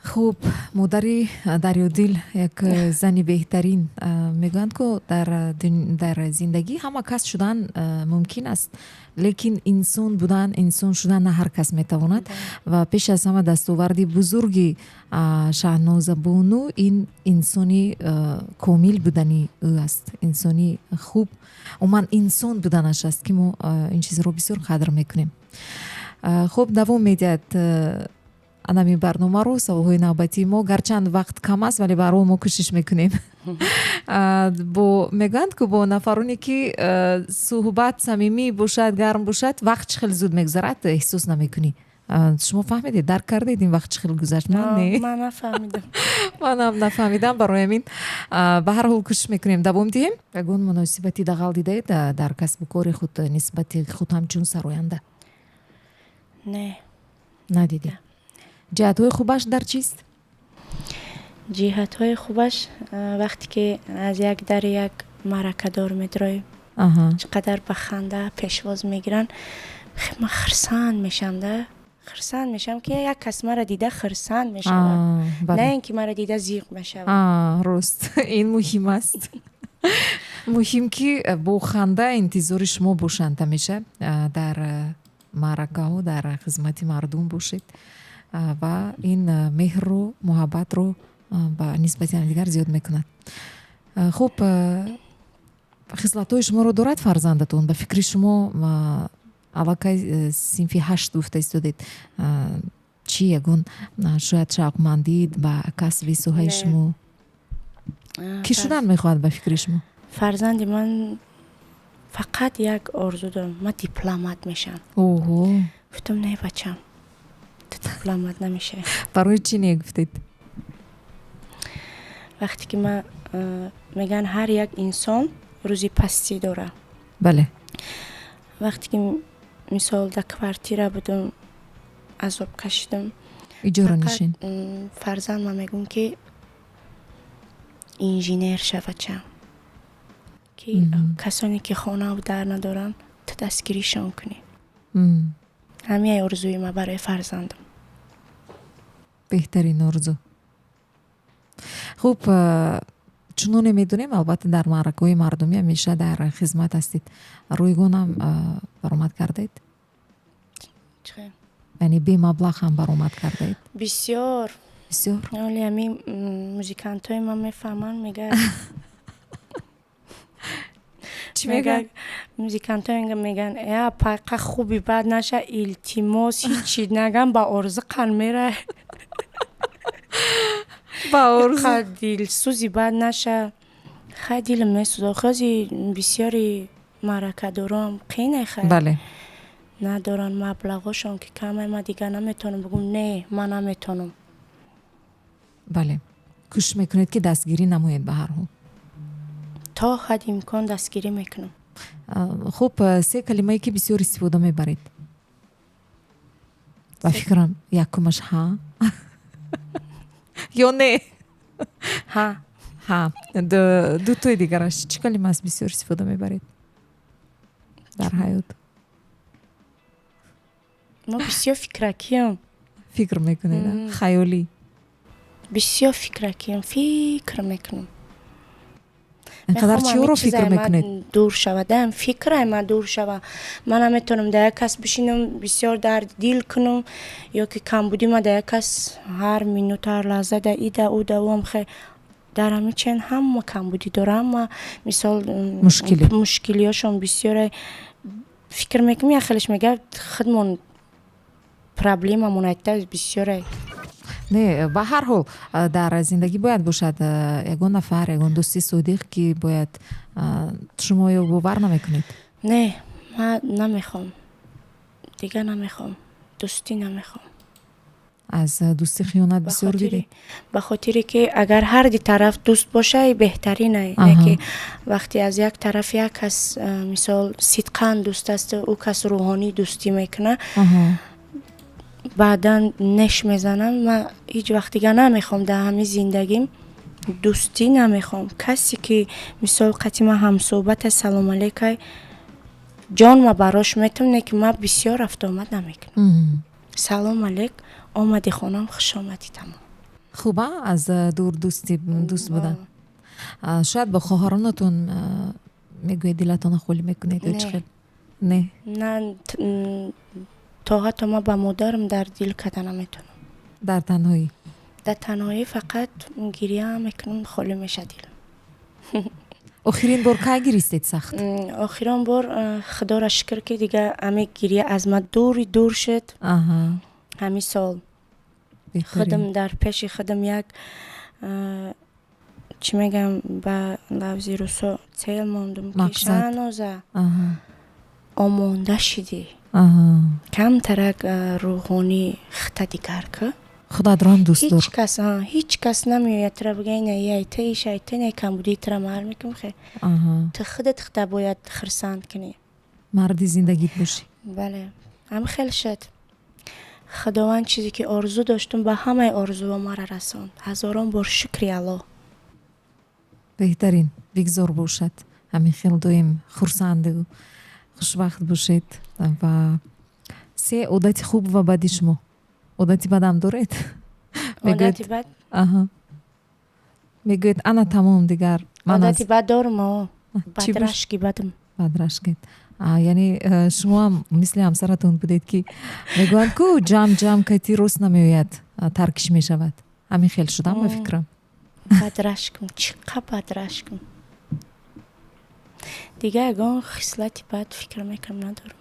خوب، مادری دریادل یک زنی بهترین. میگویند که در زندگی همه کس شدن ممکن است، لیکن انسان بودن، انسان شدن نه هر کس میتواند. و پیش از همه دستاوردی بزرگی شهناز بانو این انسانی کامل بودنی او است، انسانی خوب و من انسان بودنش است که ما این چیز رو بسیار قدر میکنیم. خوب، دوام میدهد انمی برنامه رو. سوالهای نوبتی ما گرچند وقت کم است ولی برای ما کوشش میکنیم. میگند که با نفرانی که صحبت صمیمی باشد، گرم باشد، وقت خیلی زود میگذرد، احساس نمیکنی شما فهمیدید درک کردید این وقت چه خیلی گذشت؟ من نه. من نفهمیدم. منم نفهمیدم. برای همین به هر حال کوشش میکنیم دوام دهیم. اگه مناسبتی دغل دیدید در کسب و کار خود نسبت خود همچون سراینده نه. ندیدید؟ جهت‌های خوبش در چیست؟ جهت‌های خوبش وقتی که از یک در یک معرکه دار می‌درویم چقدر به خنده پیشواز میگیرن خیلی من خرسند میشم ده. خرسند میشم که یک کس مرا دیده خرسند میشه، نه اینکه مرا دیده زیغ میشه. راست. این مهم است. مهم که با خنده انتظار شما باشند میشه در معرکه ها در خدمت مردم باشید و این مهر رو محبت رو با نسبت دیگر زیاد میکند. خب خصلت های شما رو دارد فرزندتون؟ به فکر شما علاقه صنفی 8 گفته استودید چی یگون شاید شوقمندید با کسب سوهای شما کی شدن میخواد به فکر شما؟ فرزند من فقط یک آرزو دارم، من دیپلمات میشم. اوه گفتم نه بچم تو دیپلمات نمیشه. برای چی نگفتید؟ وقتی که من میگن هر یک انسان روزی پستی داره. بله. وقتی که مثال در کوارتیره بودم عذاب کشیدم اجاره نشین فرزند من میگم که انجینیر شوچم که کسانی که خانه و در ندارن تو دستگیریشان کنی. همین آرزوی من برای فرزندم. بهترین آرزو. خوب چنون میدونیم البته در معرکه های مردمی همیشه در خدمت هستید. رویگون هم برآمد کردید؟ چه؟ یعنی بی مبلغ هم برآمد کردید؟ بسیار. ولی همین موزیکانت های من میفهمن میگه چی میگن؟ موزیکانت های میگن یا پاقه خوبی بد نشه التماس هیچی نگم با عرض قن میره با عرض دل سوزی بد نشه. خیلی دلم میسوزه. خیلی بسیاری معرکه دارم قینه خیلی. بله. ندارن مبلغشون که کمه ما دیگه نمیتونم بگم نه من نمیتونم. بله. کوشش میکنید که دستگیری نموید به هر حال؟ تا حد امکان دستگیری میکنم. خب 3 کلمه‌ای که بسیار استفاده میبرید. و فکرم یکمش ها یا نه؟ ها. دو توی دیگرش چی کلمه است بسیار استفاده میبرید در حیات؟ ما بسیار فکرکیم. فکر میکنید؟ خیالی؟ بسیار فکرکیم. فکر میکنم. اینقدر چی رو فکر میکنید؟ دور شودم فکر من دور شود. من نمیتونم در یک کس بشینم بسیار درد دل کنم یا که کم بودی ما در یک کس هر مینوت هر لحظه در ایده او در او هم خیلی در همین چند هم کم بودی دارم. ما مثال مشکلی هاشون بسیار فکر میکنم یا خیلیش میگه خودمون پرابلیم همون ایده بسیاره. نه به هر حال در زندگی باید باشد یگان نفر یگان دوستی صادق که باید شما یا باور نمیکنید. نه من نمیخوام دیگه. نمیخوام دوستی نمیخوام. از دوستی خیانت بسیار دیدی؟ به خاطری که اگر هر دی طرف دوست باشه بهترینه. نه که وقتی از یک طرف یک کس مثال صدقاً دوست است او کس روحانی دوستی میکنه بعدا نش میزنم. من هیچ وقت دیگه نمیخوام در همین زندگیم دوستی نمیخوام. کسی که مثال قطعی من هم صحبت سلام علیکم جان ما براش میتونه که من بسیار رفت آمد نمیکنم. سلام علیک آمدی خانم خوش آمدی تمام. خوبه از دور دوستی دوست بودن. شاید با خواهرانتون میگوی دلتون خالی میکنید؟ نه تا حتی ما با مادرم در دل کده نمیتونم. در تنهایی؟ در تنهایی فقط گریه میکنم خالی میشه دل. آخرین بار که گریستید سخت؟ آخرین بار خدا را شکر که دیگه همه گریه از ما دور شد. همین سال خودم در پیش خودم یک چی میگم با لفظی روسا تیل موندم که شنوزه آمونده شدی. аҳа. камтарак рӯҳонӣ хита дигар ка худатро ҳам дӯст дор. ҳеҷ кас намеояд тра бигӯяд ина яйтаи шайтане камбудии тра маҳар мекунам хе Аҳа. ту худат хита бояд хирсанд кунӣ. марди зиндагит бошӣ. бале ҳам хел шад худованд чизе ки орзу доштум ба ҳамаи орзуҳо мара расонд. ҳазорон бор шукри алло. беҳтарин бигзор бошад. ҳамин хел доим хурсанду хушбахт бошед. ва се одати хуб ва бади шумо. одати бадам доред? одати бад аҳа. мегӯед ана тамом дигар ман аз одати бад дорум Чӣ бош- бадрашки бадам. бадрашкед. яъне шумо ҳам мисли ҳамсаратон будед ки мегӯянд ку ҷамъ кайти рост намеояд таркиш мешавад. ҳамин хел шудам ба фикрам. бадрашкум чӣ қа бадрашкум дига ягон хислати бад фикр мекунам надорум.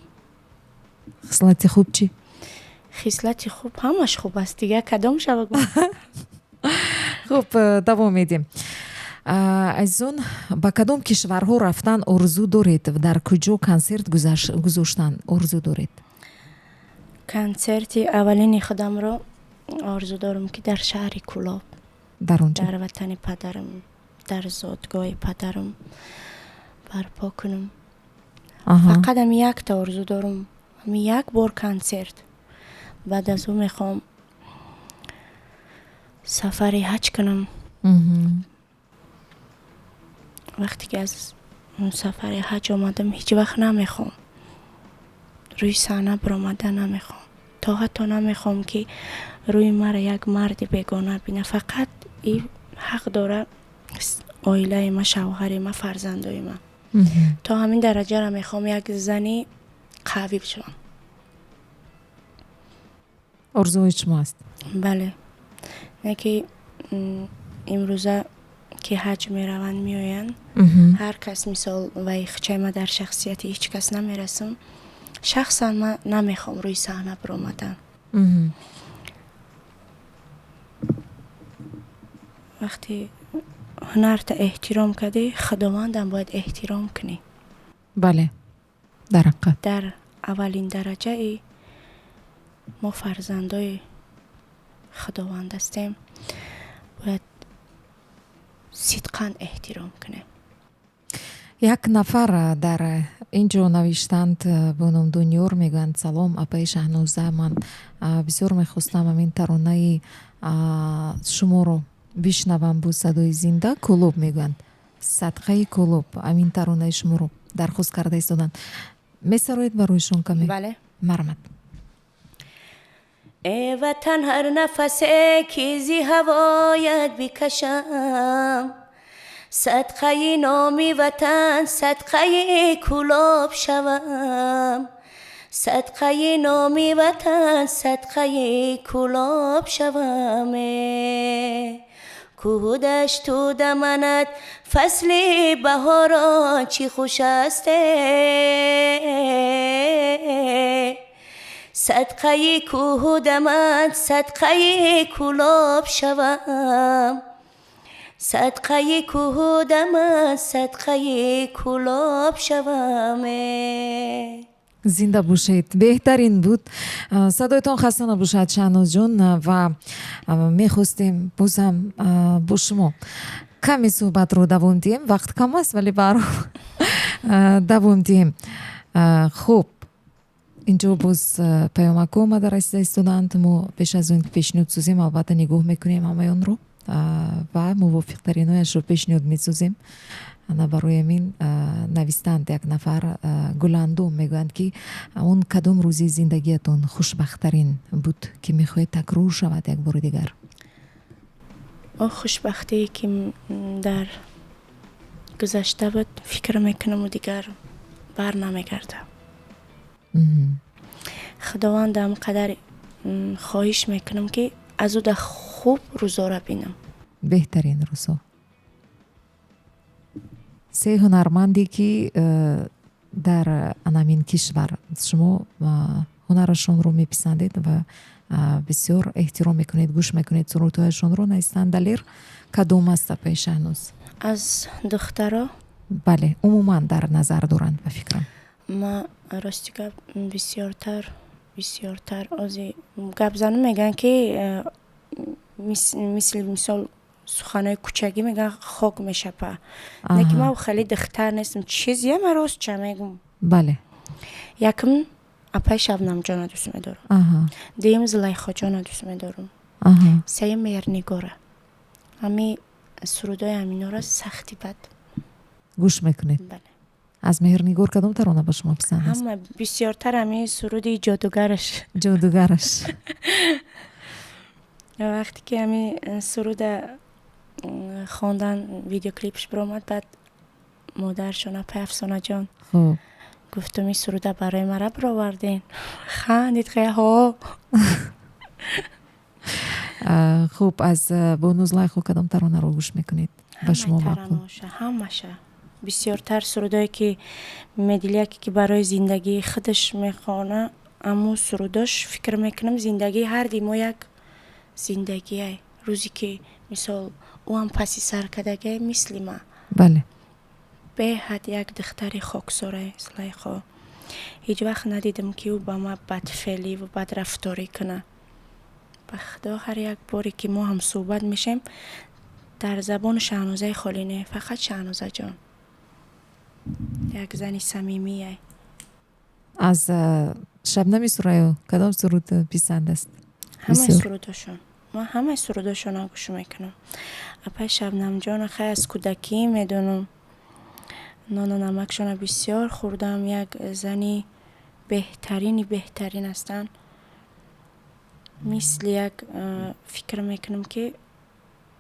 хислати хуб чӣ? хислати хуб ҳамаш хуб аст дига кадом шава гум. хуб давом медиҳем. азизон ба кадом кишварҳо рафтан орзу доред? дар куҷо консерт гузоштан орзу доред? консерти аввалини худамро орзу дорам ки дар шаҳри Кӯлоб дар он ҷо дар ватани падарам дар зодгоҳи падарам барпо кунам. Аҳа. фақат ҳами якта орзу дорам, ҳами як бор консерт. баъд аз ӯ мехоҳам сафари ҳаҷ кунам. Мгм. вақте ки аз он сафари ҳаҷ омадам ҳеҷ вақт намехоҳам рӯи саҳна биромада намехоҳам. то ҳатто намехоҳам ки рӯи мара як марди бегона бина. фақат ин ҳақ дора оилаи ма, шавҳари ма, фарзандои ма. Мгм. то ҳамин дараҷара мехоҳам як зани қавӣ бишавам. орзуҳои шумо аст? бале не ки имрӯза ки ҳаҷ мераванд меоянд Мгм. ҳар кас мисол ва ихчаи ма дар шахсияти ҳеҷ кас намерасам. шахсан ма намехоҳам рӯи саҳна биромадан. Мгм. вақте ҳунарта эҳтиром кардӣ худовандам бояд эҳтиром кунӣ. бале дар ҳақиқат дар аввалин дараҷаи мо фарзандои худованд ҳастем. бояд сидқан эҳтиром кунем. як нафар дар ин ҷо навиштанд бо ном Дунёр. мегӯянд салом апаи Шаҳноза, ман бисёр мехостам ҳамин таронаи шуморо бишнавам бо садои зинда. Кӯлоб мегӯянд садқаи Кӯлоб ҳамин таронаи шуморо дархост карда истоданд. месароед бароишон каме? бале марҳамат. ای وطن هر نفسه که زی هوایت بکشم صدقه نامی وطن صدقه کلاب شوم صدقه نامی وطن صدقه کلاب شوم کوه دشت و دمنت فصل بهاران چی خوش است صدقه کوه و دمن صدقه کلاب شوم صدقه کوه و دمن صدقه کلاب شوم. зинда бошед. беҳтарин буд. садоятон хаста набошад Шаҳноз ҷон. ва мехостем бозам бо шумо каме суҳбатро давом диҳем. вақт кам аст вале барҳол давом диҳем. хуб инҷо боз паёмакҳо омада расида истоданд. мо пеш аз он ки пешниҳод созем албатта нигоҳ мекунем ҳамаёнро ва мувофиқтаринояшро пешниҳод месозем. ана барои ҳамин навистанд як нафар гуландум мегӯянд ки он кадом рӯзи зиндагиятон хушбахттарин буд ки мехоҳед такрор шавад як бори дигар? о хушбахтие ки дар гузашта буд фикр мекунаму дигар бар намегардам. худовандам қадар хоҳиш мекунам ки аз ӯ да хуб рӯзора бинам. беҳтарин рӯзо. се ҳунарманде ки дар анамин кишвар шумо ҳунарашонро меписандед ва бисёр эҳтиром мекунед, гӯш мекунед сурудҳояшонро. наистан далер кадом аст апаи Шаҳноз? аз духтаро бале умуман дар назар доранд ба фикрам. ما راستی گپ بسیارتر از گپ زنم میگن که مثال سخنای کوچگی میگن خاک میشه پا نه که من خیلی دختر نیستم چیزی هم راست چه میگم بله یکم اپای شبنم جان دوست میدارم دیم زلیخا جان دوست میدارم سیم مرنگاره همی سرودای همینا را سختی بد گوش میکنید بله از مهرنگار کدام ترانه با شما پسند است؟ هم بسیارتر همی سرودی جادوگرش جادوگرش وقتی که همی سرود خواندن ویدیو کلیپش برآمد بعد مادرشون اپای افسانه جان خب گفتم این سروده برای مرا برآوردین خندید خیلی ها خب از بونوز لایخو کدام ترانه رو گوش میکنید با شما مقبول همشه بسیارتر سرودایی که مدلیکی که برای زندگی خودش میخوانه اما سروداش فکر میکنم زندگی هر دی ما یک زندگیه روزی که مثال او هم پسی سرکدگه مثل ما بله به حد یک دختری خاکساره زلیخا هیچ وقت ندیدم که او با ما بدفعلی و بد رفتاری کنه به خدا هر یک باری که ما هم صحبت میشیم در زبان شهنازه خالی نه فقط شهنازه جان یک زنی صمیمیه از شبنم سرایو کدام سرود پسند است همه بسیار. سروداشون ما همه سروداشون رو گوش میکنم اپای شبنم جان خیلی از کودکی میدونم نان و نمکشون بسیار خوردم یک زنی بهترین هستن مثل یک فکر میکنم که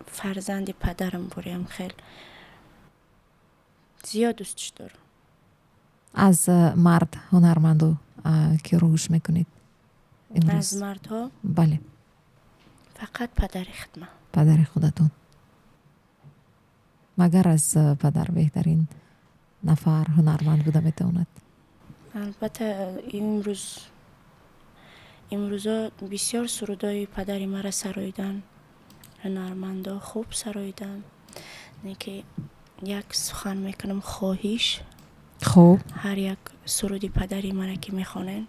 فرزند پدرم بریم خیلی زیاد دوستش دارم از مرد هنرمندو که رو گوش میکنید امروز از مردها بله فقط پدر خدمه پدر خودتون مگر از پدر بهترین نفر هنرمند بوده میتواند البته امروزا بسیار سرودای پدری مرا سراییدن هنرمندا خوب سراییدن نه که یک سخن میکنم خواهیش خب هر یک سرودی پدری مرا که میخوانن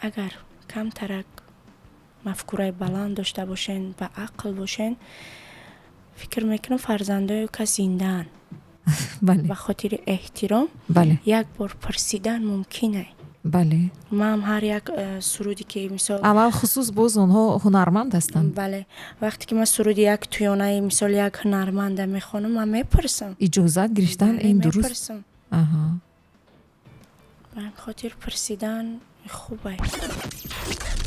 اگر کم ترک مفکوره بلند داشته باشین با عقل باشین فکر میکنم فرزندای که زندن بله به خاطر احترام بله یک بار پرسیدن ممکنه بله من هم هر یک سرودی که مثال اول خصوص باز اونها هنرمند هستند بله وقتی که من سرودی یک تویانه مثال یک هنرمنده میخوانم من میپرسم اجازت گرفتن این درست میپرسم آها به خاطر پرسیدن خوبه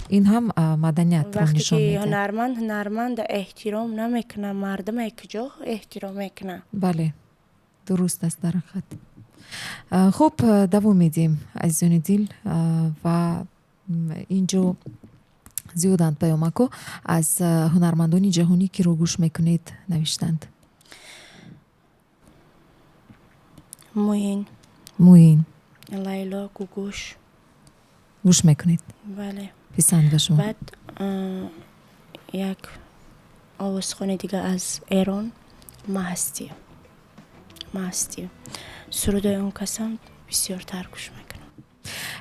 این هم مدنیت رو وقتی نشان که میده هنرمند احترام نمیکنه مردم اکجا احترام میکنه بله درست است در حقیقت خب دوام میدیم عزیزان دل و اینجا زیادند پیامکو از هنرمندان جهانی که رو گوش میکنید نوشتند موین لیلا گوگوش گوش میکنید بله پسند به شما بعد یک آوازخوان دیگه از ایران مهستی سرودای اون کسان بسیار تر گوش میکنم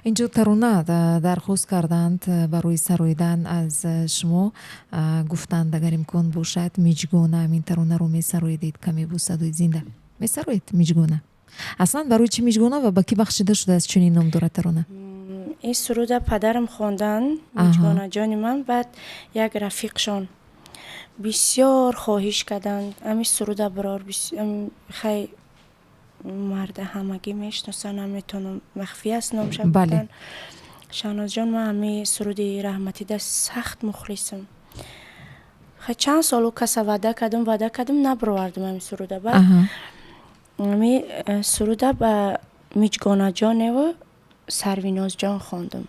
اینجا ترانه درخواست کردند برای سراییدن از شما گفتند اگر امکان باشد میجگونه این ترانه رو میسراییدید کمی با صدای زنده میسرایید میجگونه اصلا برای چی میجگونه و با کی بخشیده شده از چنین نام داره ترانه این سرود پدرم خواندن میجگونه جانی من بعد یک رفیقشان بسیار خواهش کردند امی سرود برار خیلی مرد همگی میشناسن نمیتونم مخفی است نامش بله شهناز جان من همی سرودی رحمتی ده سخت مخلصم خیلی چند سالو کس وعده کردم نبروردم همی سروده بعد همی سروده با میجگانه جان و سرویناز جان خواندم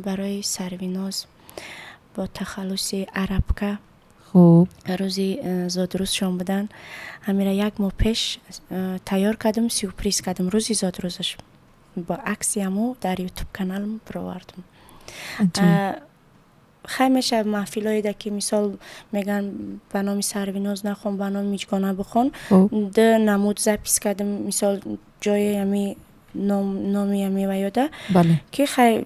برای سرویناز با تخلص عرب که خوب روزی زادروزشان بدن همیره یک ماه پیش تیار کردم سیوپریز کردم روزی زادروزش با عکسی همو در یوتیوب کانالم برآوردم خیلی میشه محفل هایی ده که مثال میگن به نام سرویناز نخون به نام میجگانه بخون ده نمود زپیس کردم مثال جای همی نامی میویاده بله که خیلی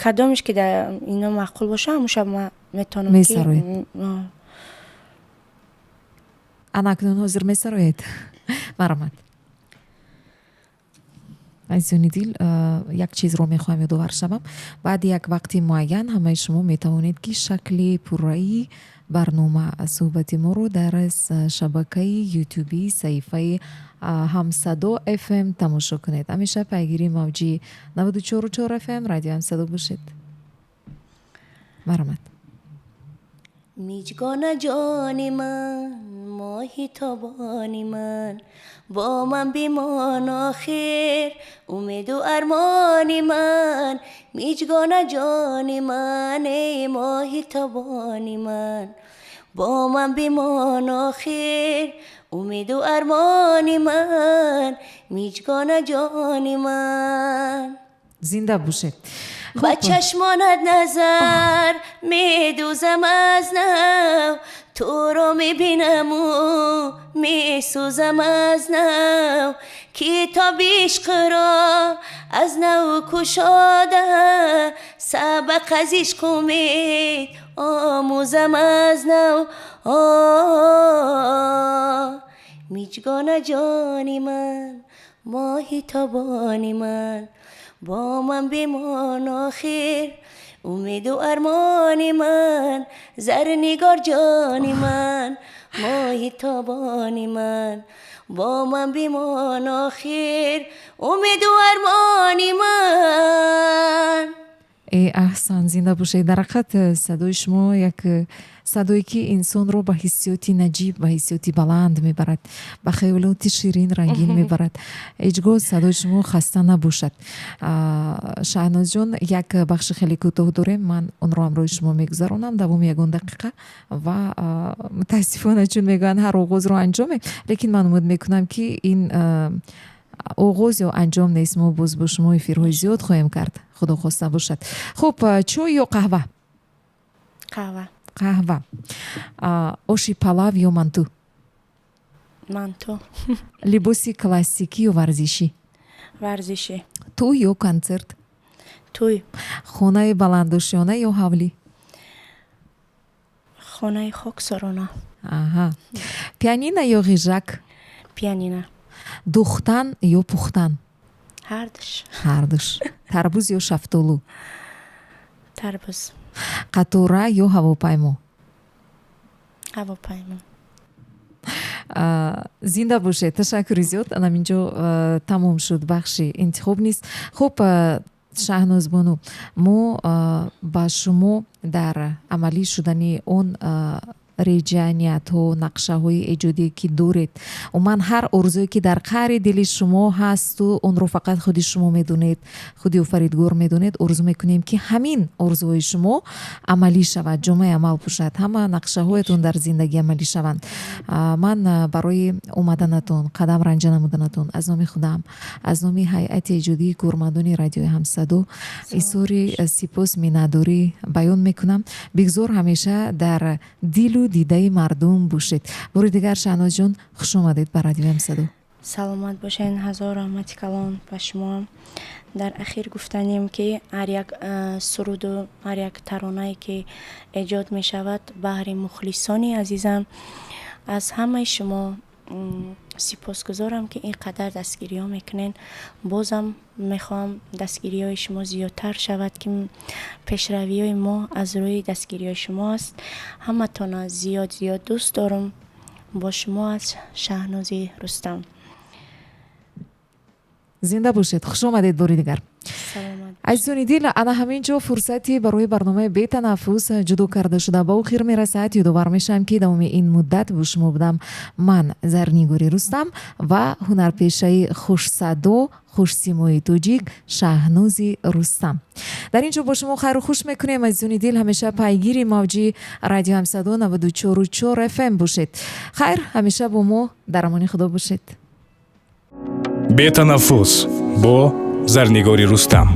کدامش که در اینا معقول باشه هموشه ما میتونم می‌سروید. анакнун ҳозир месароед марамад азизони дил як чизро мехоҳам ёдовар шавам баъди як вақти муайян ҳамаи шумо метавонед ки шакли пурраи барнома суҳбати моро дар шабакаи ютюби саҳифаи ҳамсадо FM тамошо кунед. ҳамеша пайгири мавҷи 94.4 FM радио ҳамсадо бошед. марамад میجگانه جانی من ماهی تابانی من با من بیمان آخر امید و ارمانی من میجگانه جانی من ای ماهی تابانی من با من بیمان آخر امید و ارمانی من میجگانه جانی من زنده باشید. با چشمانت نظر میدوزم از نو تو رو میبینم و میسوزم از نو کتاب عشق را از نو کشاده سبق از عشق امید آموزم از نو میجگانه جانی من ماهی تابانی من با من بیمان آخر امید و ارمانی من زرنگار جانی من ماهی تابانی من با من بیمان آخر امید و ارمانی من احسان زنده باشید. در حقیقت صدای شما یک صدایی که انسان رو به حسیاتی نجیب به حسیاتی بلند میبرد به خیالاتی شیرین رنگین میبرد. هیچگاه صدای شما خسته نباشد. شاهناز جان یک بخش خیلی کوتاه داریم من اون رو امروز شما میگذارونم دوام یگان دقیقه و متاسفانه چون میگن هر آغاز رو انجامه لیکن من امید میکنم که این آغاز یا انجام نیست ما باز با شما افیرهای زیاد خواهیم کرد خدا خواسته باشد. خب چای یا قهوه؟ قهوه. آشی پلاو یا مانتو؟ مانتو. لباسی کلاسیکی یا ورزشی؟ ورزشی. تو یا کنسرت؟ توی. خانه بلندوشانه یا حولی؟ خانه خاکسارانه. پیانینه یا غیژک؟ پیانینه. دوختن یا پختن؟ هر دوش. تربوز یا شفتالو؟ تربوز. قطوره یا هواپیما؟ هواپیما. زنده باشه. تشکر زیاد. الان اینجا تمام شد بخش انتخاب نیست. خب شاهناز بانو ما با شما در عملی شدنی اون ریجه نیت ها نقشه های ایجادی که دارید و من هر ارزویی که در قعر دل شما هست و اون رو فقط خودی شما میدونید خودی آفریدگار میدونید ارزو میکنیم که همین ارزوهای شما عملی شود جامعه عمل باشد همه نقشه هایتون در زندگی عملی شوند. من برای اومدنتون قدم رنج نمودنتون از نام خودم از نام هیئت ایجادی کارمندان رادیو همصدا ایثار سپاس مینه‌داری بیان میکنم. بگذار همیشه در دل و دیده مردم باشید. بار دیگر شاهناز جان خوش آمدید به رادیو همصدا. سلامت باشین. هزار رحمت کلام به شما. در اخیر گفتنیم که هر یک سرود و هر یک ترانه‌ای که ایجاد می شود بهر مخلصانی عزیزم از همه شما سپاسگزارم که اینقدر دستگیری ها میکنین. بازم میخوام دستگیری های شما زیادتر شود که پیشروی های ما از روی دستگیری های شما است. همه تانا زیاد دوست دارم. با شما از شاهناز رستم. زنده باشید. خوش آمدید باری دیگر. عزیزان دل انا همینجا فرصتی برای برنامه بی تنفس جدا کرده شده با خیر میرسد. یادآور میشم که دوام این مدت با شما بودم من زرنگاری رستم و هنرپیشه خوش صدا خوش سیمای توجیک شاهناز رستم. در اینجا با شما خیر و خوش میکنیم. عزیزان دل همیشه پیگیری موجی رادیو همصدا 94.4 FM باشید. خیر همیشه با ما در امان خدا باشید. بی تنفس با زرنگاری رستم.